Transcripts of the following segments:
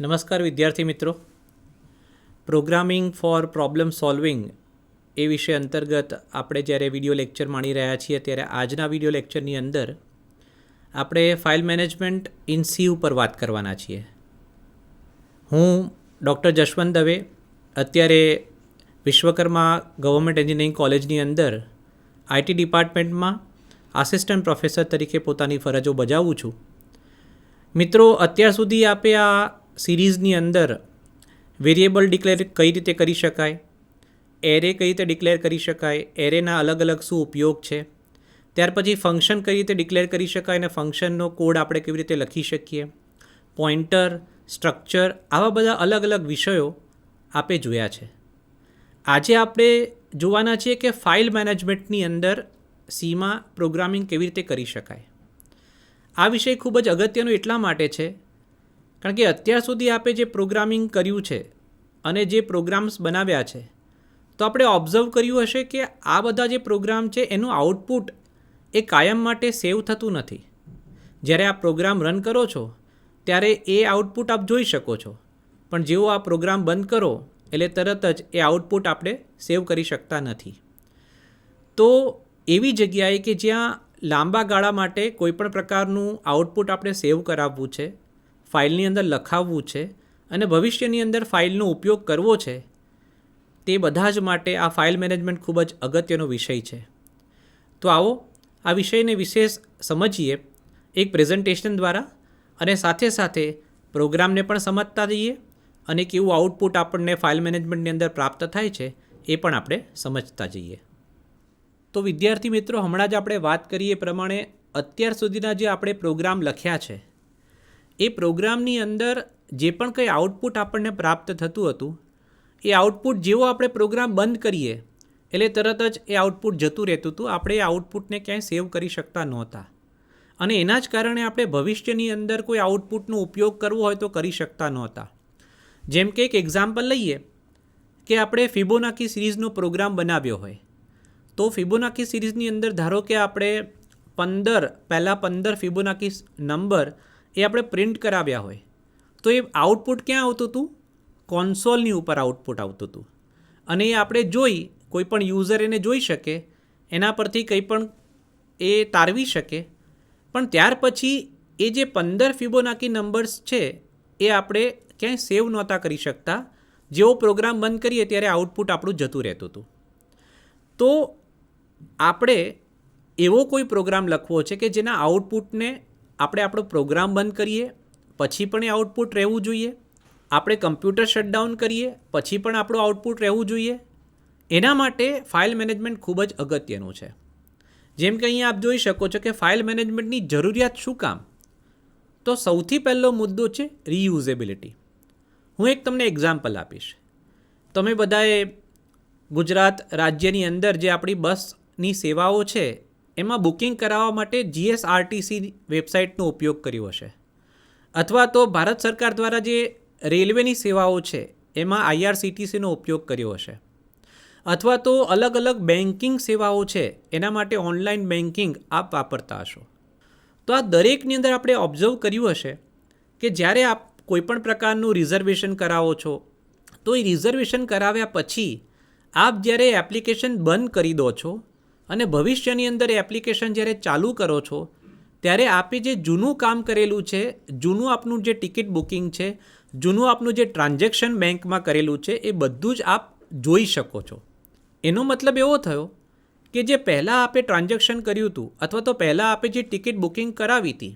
નમસ્કાર વિદ્યાર્થી મિત્રો. પ્રોગ્રામિંગ ફોર પ્રોબ્લેમ સોલ્વિંગ એ વિષય અંતર્ગત આપણે જ્યારે વિડીયો લેક્ચર માણી રહ્યા છીએ ત્યારે આજના વિડીયો લેક્ચરની અંદર આપણે ફાઇલ મેનેજમેન્ટ ઇન સી ઉપર વાત કરવાના છીએ. હું ડૉક્ટર જશવંત દવે અત્યારે વિશ્વકર્મા ગવર્મેન્ટ એન્જિનિયરિંગ કોલેજની અંદર આઈટી ડિપાર્ટમેન્ટમાં આસિસ્ટન્ટ પ્રોફેસર તરીકે પોતાની ફરજો બજાવું છું. મિત્રો, અત્યાર સુધી આપે આ સિરીઝની અંદર વેરિયેબલ ડિક્લેર કઈ રીતે કરી શકાય, એરે કઈ રીતે ડિક્લેર કરી શકાય, એરેના અલગ અલગ શું ઉપયોગ છે, ત્યાર પછી ફંક્શન કઈ રીતે ડિક્લેર કરી શકાય અને ફંક્શનનો કોડ આપણે કેવી રીતે લખી શકીએ, પોઇન્ટર, સ્ટ્રક્ચર, આવા બધા અલગ અલગ વિષયો આપે જોયા છે. આજે આપણે જોવાના છીએ કે ફાઇલ મેનેજમેન્ટની અંદર સીમાં પ્રોગ્રામિંગ કેવી રીતે કરી શકાય. આ વિષય ખૂબ જ અગત્યનો એટલા માટે છે કારણ કે અત્યાર સુધી આપણે જે પ્રોગ્રામિંગ કર્યું છે અને જે પ્રોગ્રામ્સ બનાવ્યા છે તો આપણે ઓબ્ઝર્વ કર્યું હશે કે આ બધા જે પ્રોગ્રામ છે એનું આઉટપુટ એ કાયમ માટે સેવ થતું નથી. જ્યારે આ પ્રોગ્રામ રન કરો છો ત્યારે એ આઉટપુટ આપ જોઈ શકો છો, પણ જેવો આ પ્રોગ્રામ બંધ કરો એટલે તરત જ એ આઉટપુટ આપણે સેવ કરી શકતા નથી. તો એવી જગ્યાએ કે જ્યાં લાંબા ગાળા માટે કોઈપણ પ્રકારનું આઉટપુટ આપણે સેવ કરાવવું છે, ફાઇલની અંદર લખાવવું છે અને ભવિષ્યની અંદર ફાઇલનો ઉપયોગ કરવો છે, તે બધા જ માટે આ ફાઇલ મેનેજમેન્ટ ખૂબ જ અગત્યનો વિષય છે. તો આવો આ વિષયને વિશેષ સમજીએ એક પ્રેઝન્ટેશન દ્વારા અને સાથે સાથે પ્રોગ્રામને પણ સમજતા જઈએ અને કેવું આઉટપુટ આપણને ફાઇલ મેનેજમેન્ટની અંદર પ્રાપ્ત થાય છે એ પણ આપણે સમજતા જઈએ. તો વિદ્યાર્થી મિત્રો, હમણાં જ આપણે વાત કરીએ એ પ્રમાણે અત્યાર સુધીના જે આપણે પ્રોગ્રામ લખ્યા છે એ પ્રોગ્રામની અંદર જે પણ કંઈ આઉટપુટ આપણને પ્રાપ્ત થતું હતું એ આઉટપુટ જેવો આપણે પ્રોગ્રામ બંધ કરીએ એટલે તરત જ એ આઉટપુટ જતું રહેતું હતું. આપણે એ આઉટપુટને ક્યાંય સેવ કરી શકતા નહોતા અને એના જ કારણે આપણે ભવિષ્યની અંદર કોઈ આઉટપુટનો ઉપયોગ કરવો હોય તો કરી શકતા નહોતા. જેમ કે એક એક્ઝામ્પલ લઈએ કે આપણે ફિબોનાકી સિરીઝનો પ્રોગ્રામ બનાવ્યો હોય તો ફિબોનાકી સિરીઝની અંદર ધારો કે આપણે 15 ફિબોનાકી નંબર એ આપણે પ્રિન્ટ કરાવ્યા હોય તો એ આઉટપુટ ક્યાં આવતું હતું? કોન્સોલની ઉપર આઉટપુટ આવતું હતું અને એ આપણે જોઈ કોઈ પણ યુઝર એને જોઈ શકે, એના પરથી કંઈ પણ એ તારવી શકે. પણ ત્યાર પછી એ જે 15 ફિબોનાકી નંબર્સ છે એ આપણે ક્યાંય સેવ નહોતા કરી શકતા. જેવો પ્રોગ્રામ બંધ કરીએ ત્યારે આઉટપુટ આપણું જતું રહેતું હતું. તો આપણે એવો કોઈ પ્રોગ્રામ લખવો છે કે જેના આઉટપુટને આપણે આપણો પ્રોગ્રામ બંધ કરીએ પછી પણ એ આઉટપુટ રહેવું જોઈએ, આપણે કમ્પ્યુટર શટડાઉન કરીએ પછી પણ આપણું આઉટપુટ રહેવું જોઈએ. એના માટે ફાઇલ મેનેજમેન્ટ ખૂબ જ અગત્યનું છે. જેમ કે અહીંયા આપ જોઈ શકો છો કે ફાઇલ મેનેજમેન્ટની જરૂરિયાત શું કામ? તો સૌથી પહેલો મુદ્દો છે રીયુઝેબિલિટી. હું એક તમને એક્ઝામ્પલ આપીશ. તમે બધાએ ગુજરાત રાજ્યની અંદર જે આપણી બસની સેવાઓ છે એમાં બુકિંગ કરાવવા માટે જીએસઆરટીસી વેબસાઇટનો ઉપયોગ કર્યો હશે, અથવા તો ભારત સરકાર દ્વારા જે રેલવેની સેવાઓ છે એમાં આઈઆરસીટીસીનો ઉપયોગ કર્યો હશે, અથવા તો અલગ અલગ બેન્કિંગ સેવાઓ છે એના માટે ઓનલાઈન બેન્કિંગ આપ વાપરતા હશો. તો આ દરેકની અંદર આપણે ઓબ્ઝર્વ કર્યું હશે કે જ્યારે આપ કોઈપણ પ્રકારનું રિઝર્વેશન કરાવો છો તો એ રિઝર્વેશન કરાવ્યા પછી આપ જ્યારે એપ્લિકેશન બંધ કરી દો છો અને ભવિષ્યની અંદર એપ્લિકેશન જ્યારે ચાલુ કરો છો ત્યારે આપે જે જૂનું કામ કરેલું છે, જૂનું આપનું જે ટિકિટ બુકિંગ છે, જૂનું આપનું જે ટ્રાન્ઝેક્શન બેંકમાં કરેલું છે એ બધું જ આપ જોઈ શકો છો. એનો મતલબ એવો થયો કે જે પહેલાં આપે ટ્રાન્ઝેક્શન કર્યું હતું અથવા તો પહેલાં આપે જે ટિકિટ બુકિંગ કરાવી હતી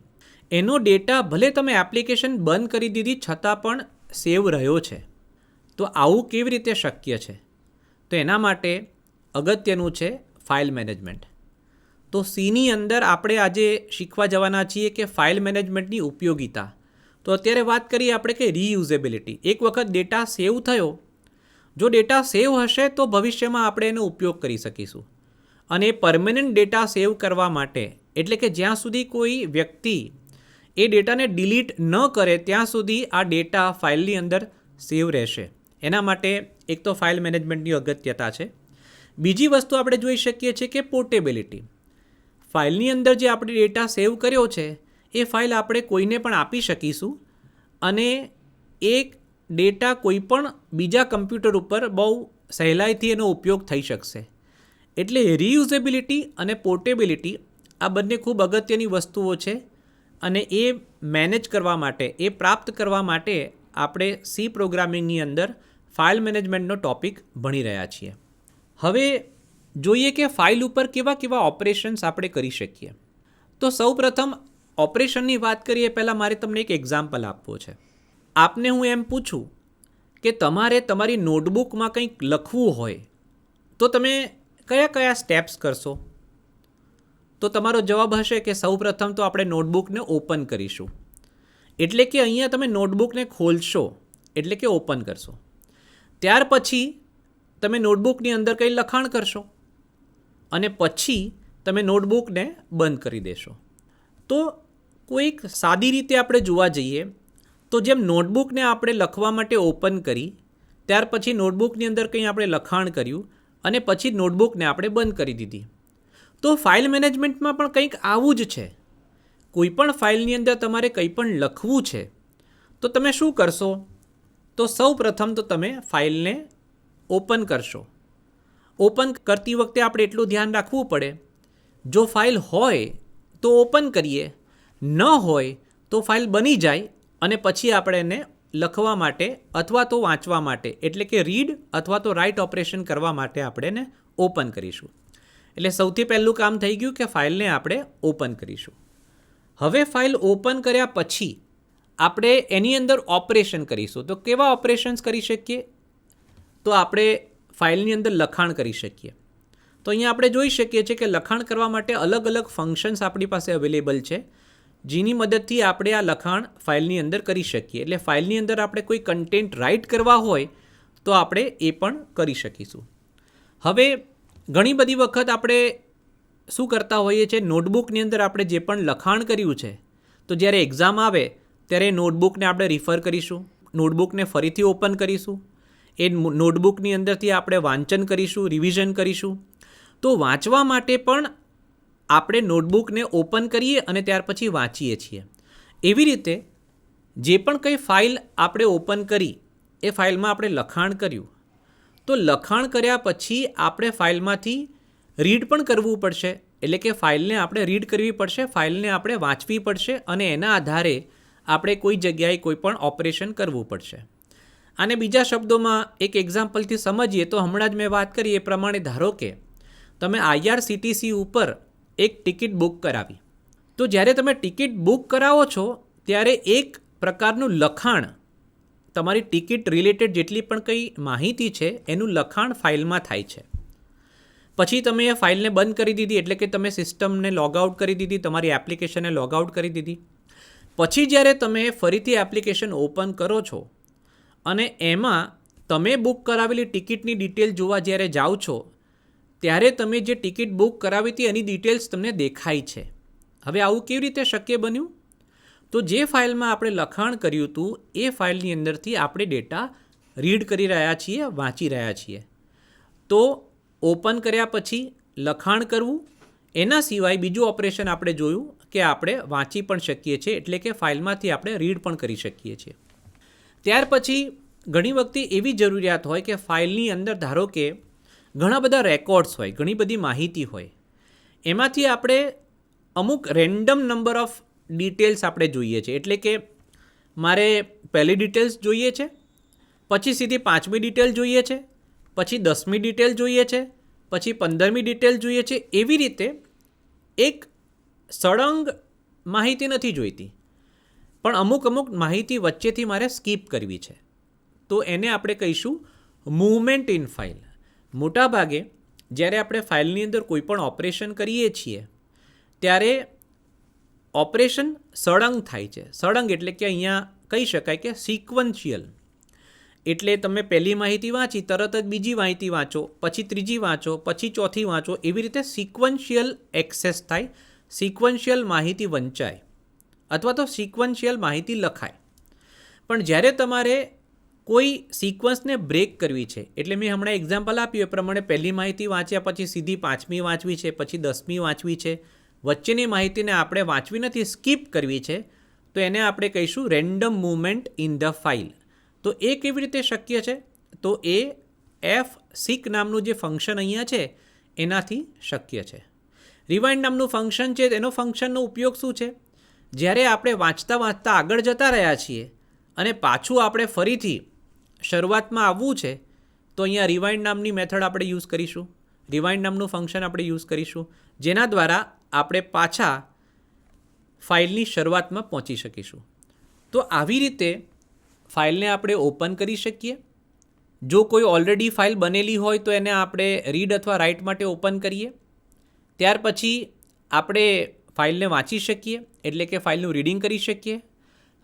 એનો ડેટા ભલે તમે એપ્લિકેશન બંધ કરી દીધી છતાં પણ સેવ રહ્યો છે. તો આવું કેવી રીતે શક્ય છે? તો એના માટે અગત્યનું છે ફાઇલ મેનેજમેન્ટ. તો સીની અંદર આપણે આજે શીખવા જવાના છીએ કે ફાઇલ મેનેજમેન્ટની ઉપયોગિતા. તો અત્યારે વાત કરીએ આપણે કે રીયુઝેબિલિટી. એક વખત ડેટા સેવ થયો, જો ડેટા સેવ હશે તો ભવિષ્યમાં આપણે એનો ઉપયોગ કરી શકીશું. અને પરમેનન્ટ ડેટા સેવ કરવા માટે એટલે કે જ્યાં સુધી કોઈ વ્યક્તિ એ ડેટાને ડિલીટ ન કરે ત્યાં સુધી આ ડેટા ફાઇલની અંદર સેવ રહેશે. એના માટે એક તો ફાઇલ મેનેજમેન્ટની અગત્યતા છે. બીજી વસ્તુ આપણે જોઈ શકીએ છીએ કે પોર્ટેબિલિટી. ફાઇલની અંદર જે આપણે ડેટા સેવ કર્યો છે એ ફાઇલ આપણે કોઈને પણ આપી શકીશું અને એ ડેટા કોઈ પણ બીજા કમ્પ્યુટર ઉપર બહુ સહેલાઈથી એનો ઉપયોગ થઈ શકશે. એટલે રીયુઝેબિલિટી અને પોર્ટેબિલિટી આ બંને ખૂબ અગત્યની વસ્તુઓ છે અને એ મેનેજ કરવા માટે, એ પ્રાપ્ત કરવા માટે આપણે સી પ્રોગ્રામિંગની અંદર ફાઇલ મેનેજમેન્ટનો ટૉપિક ભણી રહ્યા છીએ. હવે જોઈએ કે ફાઇલ ઉપર કેવા કેવા ઓપરેશન્સ આપણે કરી શકીએ. તો સૌપ્રથમ ઓપરેશનની વાત કરીએ પહેલાં મારે તમને એક એક્ઝામ્પલ આપવો છે. આપને હું એમ પૂછું કે તમારે તમારી નોટબુકમાં કંઈક લખવું હોય તો તમે કયા કયા સ્ટેપ્સ કરશો? તો તમારો જવાબ હશે કે સૌપ્રથમ તો આપણે નોટબુકને ઓપન કરીશું. એટલે કે અહીંયા તમે નોટબુકને ખોલશો એટલે કે ઓપન કરશો. ત્યાર પછી તમે નોટબુકની અંદર કંઈ લખાણ કરશો અને પછી તમે નોટબુકને બંધ કરી દેશો. તો કોઈક સાદી રીતે આપણે જોવા જઈએ તો જેમ નોટબુકને આપણે લખવા માટે ઓપન કરી, ત્યાર પછી નોટબુકની અંદર કંઈ આપણે લખાણ કર્યું અને પછી નોટબુકને આપણે બંધ કરી દીધી. તો ફાઇલ મેનેજમેન્ટમાં પણ કંઈક આવું જ છે. કોઈ પણ ફાઇલની અંદર તમારે કંઈ પણ લખવું છે તો તમે શું કરશો? તો સૌ પ્રથમ તો તમે ફાઇલને ઓપન કરશો. ઓપન કરતી વખતે આપણે એટલું ધ્યાન રાખવું પડે, જો ફાઇલ હોય તો ઓપન કરીએ, ન હોય તો ફાઇલ બની જાય અને પછી આપણે એને લખવા માટે અથવા તો વાંચવા માટે, એટલે કે રીડ અથવા તો રાઇટ ઓપરેશન કરવા માટે આપણે એને ઓપન કરીશું. એટલે સૌથી પહેલું કામ થઈ ગયું કે ફાઇલને આપણે ઓપન કરીશું. હવે ફાઇલ ઓપન કર્યા પછી આપણે એની અંદર ઓપરેશન કરીશું. તો કેવા ઓપરેશન્સ કરી શકીએ? તો આપણે ફાઇલની અંદર લખાણ કરી શકીએ. તો અહીંયા આપણે જોઈ શકીએ છીએ કે લખાણ કરવા માટે અલગ અલગ ફંક્શન્સ આપણી પાસે અવેલેબલ છે, જેની મદદથી આપણે આ લખાણ ફાઇલની અંદર કરી શકીએ. એટલે ફાઇલની અંદર આપણે કોઈ કન્ટેન્ટ રાઇટ કરવા હોય તો આપણે એ પણ કરી શકીશું. હવે ઘણી બધી વખત આપણે શું કરતા હોઈએ છીએ, નોટબુકની અંદર આપણે જે પણ લખાણ કર્યું છે તો જ્યારે એક્ઝામ આવે ત્યારે નોટબુકને આપણે રિફર કરીશું, નોટબુકને ફરીથી ઓપન કરીશું, એ નોટબુકની અંદરથી આપણે વાંચન કરીશું, રિવિઝન કરીશું. તો વાંચવા માટે પણ આપણે નોટબુકને ઓપન કરીએ અને ત્યાર પછી વાંચીએ છીએ. એવી રીતે જે પણ કંઈ ફાઇલ આપણે ઓપન કરી એ ફાઇલમાં આપણે લખાણ કર્યું, તો લખાણ કર્યા પછી આપણે ફાઇલમાંથી રીડ પણ કરવું પડશે. એટલે કે ફાઇલને આપણે રીડ કરવી પડશે, ફાઇલને આપણે વાંચવી પડશે અને એના આધારે આપણે કોઈ જગ્યાએ કોઈ પણ ઓપરેશન કરવું પડશે. આને બીજા શબ્દોમાં એક એક્ઝામ્પલથી સમજીએ તો હમણાં જ મેં વાત કરી એ પ્રમાણે ધારો કે તમે IRCTC ઉપર એક ટિકિટ બુક કરાવી. તો જ્યારે તમે ટિકિટ બુક કરાવો છો ત્યારે એક પ્રકારનું લખાણ, તમારી ટિકિટ રિલેટેડ જેટલી પણ કંઈ માહિતી છે એનું લખાણ ફાઇલમાં થાય છે. પછી તમે એ ફાઇલને બંધ કરી દીધી, એટલે કે તમે સિસ્ટમને લૉગઆઉટ કરી દીધી, તમારી એપ્લિકેશનને લૉગઆઉટ કરી દીધી. પછી જ્યારે તમે ફરીથી એપ્લિકેશન ઓપન કરો છો અને એમાં તમે બુક કરાવેલી ટિકિટની ડિટેલ જોવા જ્યારે જાઓ છો ત્યારે તમે જે ટિકિટ બુક કરાવી હતી એની ડિટેલ્સ તમને દેખાય છે. હવે આવું કેવી રીતે શક્ય બન્યું? તો જે ફાઇલમાં આપણે લખાણ કર્યું હતું એ ફાઇલની અંદરથી આપણે ડેટા રીડ કરી રહ્યા છીએ, વાંચી રહ્યા છીએ. તો ઓપન કર્યા પછી લખાણ કરવું, એના સિવાય બીજું ઓપરેશન આપણે જોયું કે આપણે વાંચી પણ શકીએ છીએ, એટલે કે ફાઇલમાંથી આપણે રીડ પણ કરી શકીએ છીએ. ત્યાર પછી ઘણી વખતે એવી જરૂરિયાત હોય કે ફાઇલની અંદર ધારો કે ઘણા બધા રેકોર્ડ્સ હોય, ઘણી બધી માહિતી હોય, એમાંથી આપણે અમુક રેન્ડમ નંબર ઓફ ડિટેલ્સ આપણે જોઈએ છે. એટલે કે મારે પહેલી ડિટેલ્સ જોઈએ છે, પછી સીધી 5મી ડિટેલ જોઈએ છે, પછી 10મી ડિટેલ જોઈએ છે, પછી 15મી ડિટેલ જોઈએ છે. એવી રીતે એક સળંગ માહિતી નથી જોઈતી, પણ અમુક માહિતી વચ્ચેથી મારે સ્કીપ કરવી છે. તો એને આપણે કહીશું મૂવમેન્ટ ઇન ફાઇલ. મોટાભાગે જ્યારે આપણે ફાઇલની અંદર કોઈ પણ ઓપરેશન કરીએ છીએ ત્યારે ઓપરેશન સળંગ થાય છે. સળંગ એટલે કે અહીંયા કહી શકાય કે સિક્વન્શિયલ. એટલે તમે પહેલી માહિતી વાંચી, તરત જ બીજી માહિતી વાંચો, પછી ત્રીજી વાંચો, પછી ચોથી વાંચો. એવી રીતે સિક્વન્શિયલ એક્સેસ થાય, સિક્વન્શિયલ માહિતી વંચાય અથવા તો સિક્વન્શિયલ માહિતી લખાય. પણ જ્યારે તમારે કોઈ સિક્વન્સને બ્રેક કરવી છે, એટલે મેં હમણાં એક્ઝામ્પલ આપ્યું એ પ્રમાણે પહેલી માહિતી વાંચ્યા પછી સીધી 5મી વાંચવી છે, પછી 10મી વાંચવી છે, વચ્ચેની માહિતીને આપણે વાંચવી નથી, સ્કીપ કરવી છે, તો એને આપણે કહીશું random movement in the file. તો એ કેવી રીતે શક્ય છે? તો એ fseek નામનું જે ફંક્શન અહીંયા છે એનાથી શક્ય છે. રિવાઇન્ડ નામનું ફંક્શન છે, એનો ફંક્શનનો ઉપયોગ શું છે? જ્યારે આપણે વાંચતા વાંચતા આગળ જતા રહ્યા છીએ અને પાછું આપણે ફરીથી શરૂઆતમાં આવવું છે, તો અહીંયા રિવાઇન્ડ નામની મેથડ આપણે યુઝ કરીશું. રિવાઇન્ડ નામનું ફંક્શન આપણે યુઝ કરીશું, જેના દ્વારા આપણે પાછા ફાઇલની શરૂઆતમાં પહોંચી શકીશું. તો આવી રીતે ફાઇલને આપણે ઓપન કરી શકીએ. જો કોઈ ઓલરેડી ફાઇલ બનેલી હોય તો એને આપણે રીડ અથવા રાઇટ માટે ઓપન કરીએ. ત્યાર પછી આપણે ફાઇલને વાંચી શકીએ, એટલે કે ફાઇલનું રીડિંગ કરી શકીએ.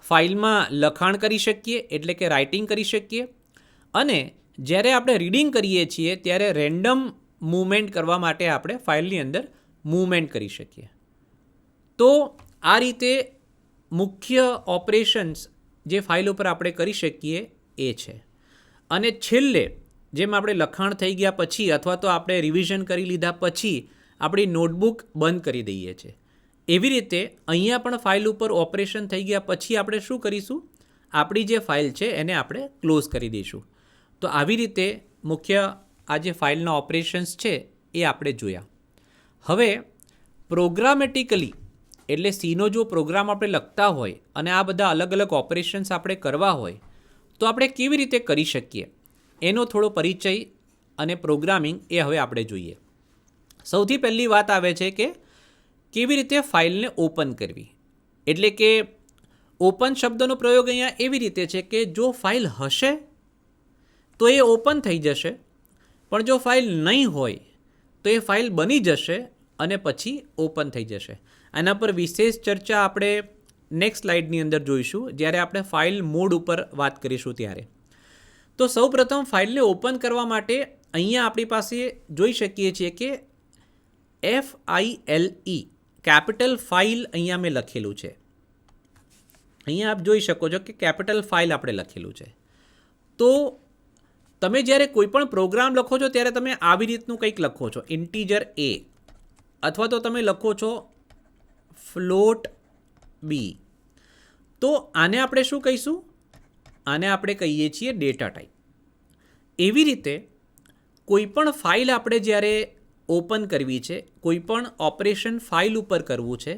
ફાઇલમાં લખાણ કરી શકીએ, એટલે કે રાઇટિંગ કરી શકીએ. અને જ્યારે આપણે રીડિંગ કરીએ છીએ ત્યારે રેન્ડમ મૂવમેન્ટ કરવા માટે આપણે ફાઇલની અંદર મૂવમેન્ટ કરી શકીએ. તો આ રીતે મુખ્ય ઓપરેશન્સ જે ફાઇલ ઉપર આપણે કરી શકીએ એ છે. અને છેલ્લે જેમ આપણે લખાણ થઈ ગયા પછી અથવા તો આપણે રિવિઝન કરી લીધા પછી આપણી નોટબુક બંધ કરી દઈએ છીએ, એવી રીતે અહીંયા પણ ફાઇલ ઉપર ઓપરેશન થઈ ગયા પછી આપણે શું કરીશું? આપણી જે ફાઇલ છે એને આપણે ક્લોઝ કરી દઈશું. તો આવી રીતે મુખ્ય આ જે ફાઇલના ઓપરેશન્સ છે એ આપણે જોયા. હવે પ્રોગ્રામેટિકલી એટલે સીનો જો પ્રોગ્રામ આપણે લખતા હોય અને આ બધા અલગ અલગ ઓપરેશન્સ આપણે કરવા હોય તો આપણે કેવી રીતે કરી શકીએ એનો થોડો પરિચય અને પ્રોગ્રામિંગ એ હવે આપણે જોઈએ. સૌથી પહેલી વાત આવે છે કે કેવી રીતે ફાઇલને ઓપન કરવી. એટલે કે ઓપન શબ્દનો પ્રયોગ અહીંયા એવી રીતે છે કે જો ફાઇલ હશે તો એ ઓપન થઈ જશે, પણ જો ફાઇલ નહીં હોય તો એ ફાઇલ બની જશે અને પછી ઓપન થઈ જશે. આના પર વિશેષ ચર્ચા આપણે નેક્સ્ટ સ્લાઇડની અંદર જોઈશું, જ્યારે આપણે ફાઇલ મોડ ઉપર વાત કરીશું ત્યારે. તો સૌપ્રથમ ફાઇલને ઓપન કરવા માટે અહીંયા આપણી પાસે જોઈ શકીએ છીએ કે FILE કેપિટલ ફાઇલ અહીંયા મેં લખેલું છે. અહીંયા આપ જોઈ શકો છો કે કેપિટલ ફાઇલ આપણે લખેલું છે. તો તમે જ્યારે કોઈ પણ પ્રોગ્રામ લખો છો ત્યારે તમે આવી રીતનું કંઈક લખો છો, ઇન્ટીજર a, અથવા તો તમે લખો છો ફ્લોટ b. તો આને આપણે શું કહીશું? આને આપણે કહીએ છીએ ડેટા ટાઈપ. એવી રીતે કોઈ પણ ફાઇલ આપણે જ્યારે ઓપન કરવી છે, કોઈ પણ ઓપરેશન ફાઇલ ઉપર કરવું છે,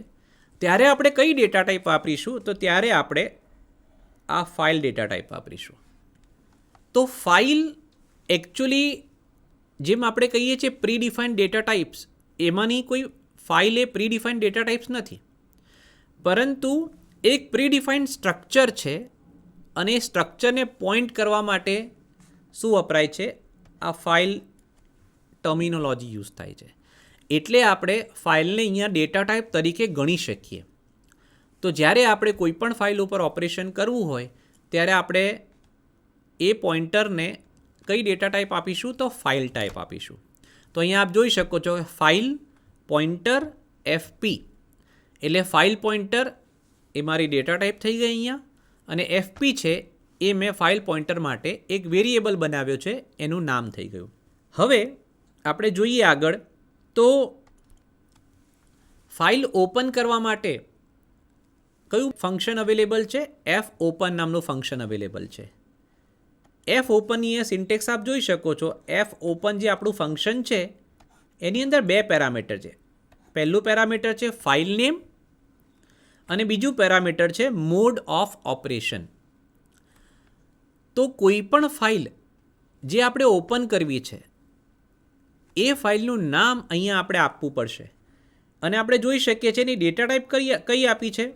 ત્યારે આપણે કઈ ડેટા ટાઈપ વાપરીશું? તો ત્યારે આપણે આ ફાઇલ ડેટા ટાઈપ વાપરીશું. તો ફાઇલ એકચ્યુઅલી જેમ આપણે કહીએ છીએ પ્રી ડિફાઇન્ડ ડેટા ટાઈપ્સ, એમાંની કોઈ ફાઇલ એ પ્રી ડિફાઇન્ડ ડેટા ટાઈપ્સ નથી, પરંતુ એક પ્રી ડિફાઇન્ડ સ્ટ્રક્ચર છે અને એ સ્ટ્રક્ચરને પોઈન્ટ કરવા માટે શું વપરાય છે? આ ફાઇલ ટર્મિનોલોજી યુઝ થાય છે. એટલે આપણે ફાઇલને અહીંયા ડેટા ટાઈપ તરીકે ગણી શકીએ. તો જ્યારે આપણે કોઈ પણ ફાઇલ ઉપર ઓપરેશન કરવું હોય ત્યારે આપણે એ પોઇન્ટરને કઈ ડેટા ટાઈપ આપીશું? તો ફાઇલ ટાઈપ આપીશું. તો અહીંયા આપ જોઈ શકો છો ફાઇલ પોઇન્ટર FP, એટલે ફાઇલ પોઇન્ટર એ મારી ડેટા ટાઈપ થઈ ગઈ અહીંયા, અને FP છે એ મેં ફાઇલ પોઇન્ટર માટે એક વેરિયેબલ બનાવ્યો છે, એનું નામ થઈ ગયું. હવે આપણે જોઈએ આગળ. તો ફાઇલ ઓપન કરવા માટે કયું ફંક્શન અવેલેબલ છે? fopen નામનું ફંક્શન અવેલેબલ છે. fopen એ સિન્ટેક્સ આપ જોઈ શકો છો. fopen જે આપણું ફંક્શન છે એની અંદર બે પેરામીટર છે. પહેલું પેરામીટર છે ફાઇલ નેમ અને બીજું પેરામીટર છે મોડ ઓફ ઓપરેશન. તો કોઈ પણ ફાઇલ જે આપણે ઓપન કરવી છે એ ફાઇલનું નામ અહીંયા આપણે આપવું પડશે. અને આપણે જોઈ શકીએ છીએ એની ડેટા ટાઈપ કઈ આપી છે?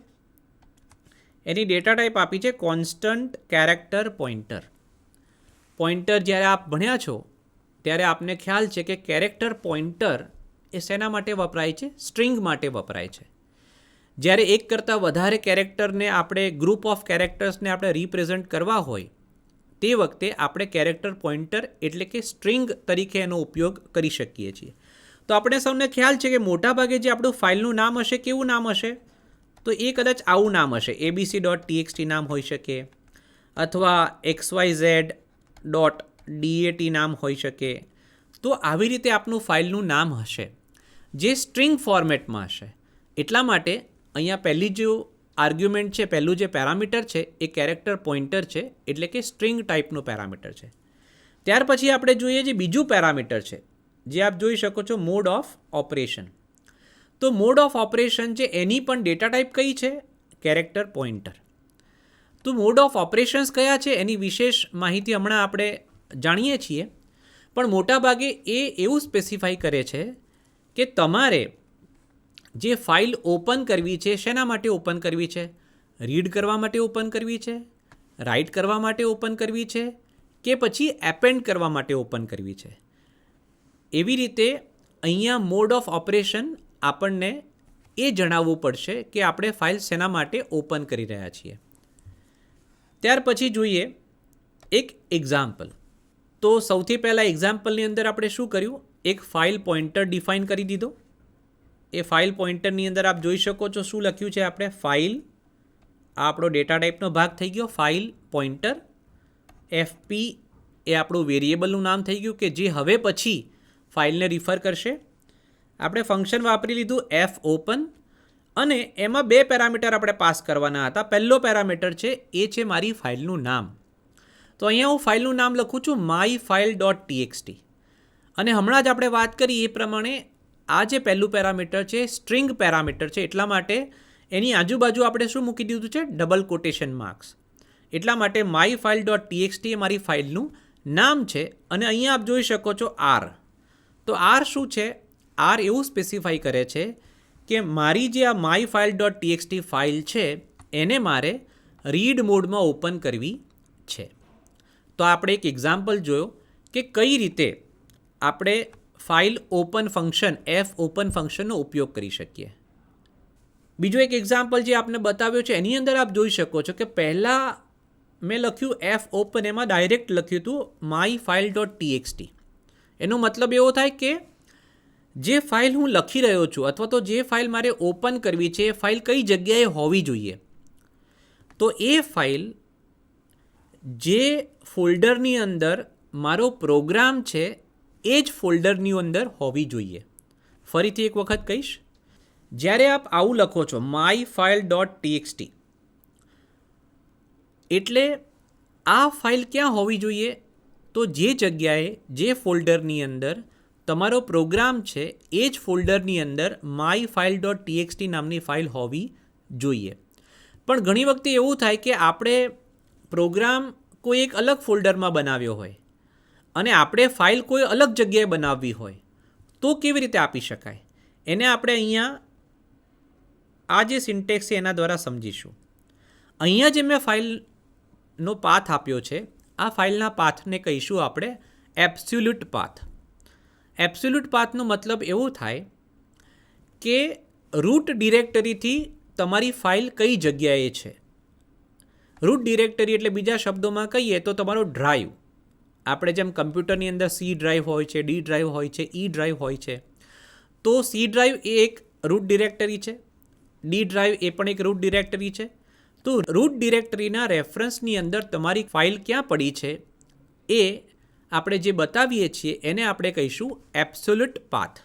એની ડેટા ટાઈપ આપી છે કોન્સ્ટન્ટ કેરેક્ટર પોઇન્ટર. પોઇન્ટર જ્યારે આપ ભણ્યા છો ત્યારે આપને ખ્યાલ છે કે કેરેક્ટર પોઇન્ટર એ શેના માટે વપરાય છે? સ્ટ્રિંગ માટે વપરાય છે. જ્યારે એક કરતાં વધારે કેરેક્ટરને આપણે ગ્રુપ ઓફ કેરેક્ટર્સને આપણે રિપ્રેઝન્ટ કરવા હોય તે વખતે આપણે કેરેક્ટર પોઇન્ટર એટલે કે સ્ટ્રિંગ તરીકે એનો ઉપયોગ કરી શકીએ છીએ. તો આપણે સૌને ખ્યાલ છે કે મોટાભાગે જે આપણું ફાઇલનું નામ હશે કેવું નામ હશે? તો એ કદાચ આવું નામ હશે, abc.txt નામ હોઈ શકે, અથવા xyz.dat નામ હોઈ શકે. તો આવી રીતે આપનું ફાઇલનું નામ હશે જે સ્ટ્રિંગ ફોર્મેટમાં હશે. એટલા માટે અહીંયા પહેલી જો આર્ગ્યુમેન્ટ છે, પહેલું જે પેરામીટર છે એ કેરેક્ટર પોઇન્ટર છે, એટલે કે સ્ટ્રિંગ ટાઈપનું પેરામીટર છે. ત્યાર પછી આપણે જોઈએ જે બીજું પેરામીટર છે, જે આપ જોઈ શકો છો મોડ ઓફ ઓપરેશન. તો મોડ ઓફ ઓપરેશન છે એની પણ ડેટા ટાઈપ કઈ છે? Character pointer. તો મોડ ઓફ ઓપરેશન્સ કયા છે એની વિશેષ માહિતી હમણાં આપણે જાણીએ છીએ, પણ મોટાભાગે એ એવું સ્પેસિફાઈ કરે છે કે તમારે જે ફાઇલ ઓપન કરવી છે શેના માટે ઓપન કરવી છે? રીડ કરવા માટે ઓપન કરવી છે, રાઇટ કરવા માટે ઓપન કરવી છે, કે પછી એપેન્ડ કરવા માટે ઓપન કરવી છે. એવી રીતે અહીંયા મોડ ઓફ ઓપરેશન આપણને એ જણાવવું પડશે કે આપણે ફાઇલ શેના માટે ઓપન કરી રહ્યા છીએ. ત્યાર પછી જોઈએ એક એક્ઝામ્પલ. તો સૌથી પહેલાં એક્ઝામ્પલની અંદર આપણે શું કર્યું? એક ફાઇલ પોઇન્ટર ડિફાઇન કરી દીધો. એ ફાઇલ પોઇન્ટરની અંદર આપ જોઈ શકો છો શું લખ્યું છે આપણે? ફાઇલ. આ આપણો ડેટા ટાઈપનો ભાગ થઈ ગયો, ફાઇલ પોઇન્ટર. એફપી એ આપણું વેરિયેબલનું નામ થઈ ગયું કે જે હવે પછી ફાઇલને રિફર કરશે. આપણે ફંક્શન વાપરી લીધું એફ ઓપન, અને એમાં બે પેરામીટર આપણે પાસ કરવાના હતા. પહેલો પેરામીટર છે એ છે મારી ફાઇલનું નામ. તો અહીંયા હું ફાઇલનું નામ લખું છું myfile.txt. અને હમણાં જ આપણે વાત કરી એ પ્રમાણે આ જે પહેલું પેરામીટર છે સ્ટ્રિંગ પેરામીટર છે, એટલા માટે એની આજુબાજુ આપણે શું મૂકી દીધું છે? Double quotation marks. એટલા માટે myfile.txt એ મારી ફાઇલનું નામ છે. અને અહીંયા આપ જોઈ શકો છો આર. તો આર શું છે? આર એવું સ્પેસિફાઈ કરે છે કે મારી જે આ myfile.txt ફાઇલ છે એને મારે રીડ મોડમાં ઓપન કરવી છે. તો આપણે એક એક્ઝામ્પલ જોયો કે કઈ રીતે આપણે file open function F open ફંક્શનનો ઉપયોગ કરી શકીએ. બીજો એક એક્ઝામ્પલ જે આપને બતાવ્યો છે એની અંદર આપ જોઈ શકો છો કે પહેલાં મેં લખ્યું એફ ઓપન, એમાં ડાયરેક્ટ લખ્યું હતું myfile.txt. એનો મતલબ એવો થાય કે જે ફાઇલ હું લખી રહ્યો છું અથવા તો જે ફાઇલ મારે ઓપન કરવી છે એ ફાઇલ કઈ જગ્યાએ હોવી જોઈએ? તો એ ફાઇલ જે ફોલ્ડરની અંદર મારો પ્રોગ્રામ છે એ જ ફોલ્ડરની અંદર હોવી જોઈએ. ફરીથી એક વખત કહીશ, જ્યારે આપ આવું લખો છો myfile.txt, એટલે આ ફાઇલ ક્યાં હોવી જોઈએ? તો જે જગ્યાએ જે ફોલ્ડરની અંદર તમારો પ્રોગ્રામ છે એ જ ફોલ્ડરની અંદર myfile.txt નામની ફાઇલ હોવી જોઈએ. પણ ઘણી વખતે એવું થાય કે આપણે પ્રોગ્રામ કોઈ એક અલગ ફોલ્ડરમાં બનાવ્યો હોય અને આપણે ફાઇલ કોઈ અલગ જગ્યાએ બનાવવી હોય, તો કેવી રીતે આપી શકાય? એને આપણે અહીંયા આ જે સિન્ટેક્સ છે એના દ્વારા સમજીશું. અહીંયા જે મેં ફાઇલનો પાથ આપ્યો છે, આ ફાઇલના પાથને કહીશું આપણે એબ્સોલ્યુટ પાથ. એબ્સોલ્યુટ પાથનો મતલબ એવો થાય કે રૂટ ડિરેક્ટરીથી તમારી ફાઇલ કઈ જગ્યાએ છે. રૂટ ડિરેક્ટરી એટલે બીજા શબ્દોમાં કહીએ તો તમારો ડ્રાઈવ. આપણે જેમ કમ્પ્યુટરની અંદર સી ડ્રાઈવ હોય છે, ડી ડ્રાઈવ હોય છે, ઈ ડ્રાઈવ હોય છે. તો સી ડ્રાઈવ એ એક રૂટ ડિરેક્ટરી છે, ડી ડ્રાઈવ એ પણ એક રૂટ ડિરેક્ટરી છે. તો રૂટ ડિરેક્ટરીના રેફરન્સની અંદર તમારી ફાઇલ ક્યાં પડી છે એ આપણે જે બતાવીએ છીએ એને આપણે કહીશું એબ્સોલ્યુટ પાથ.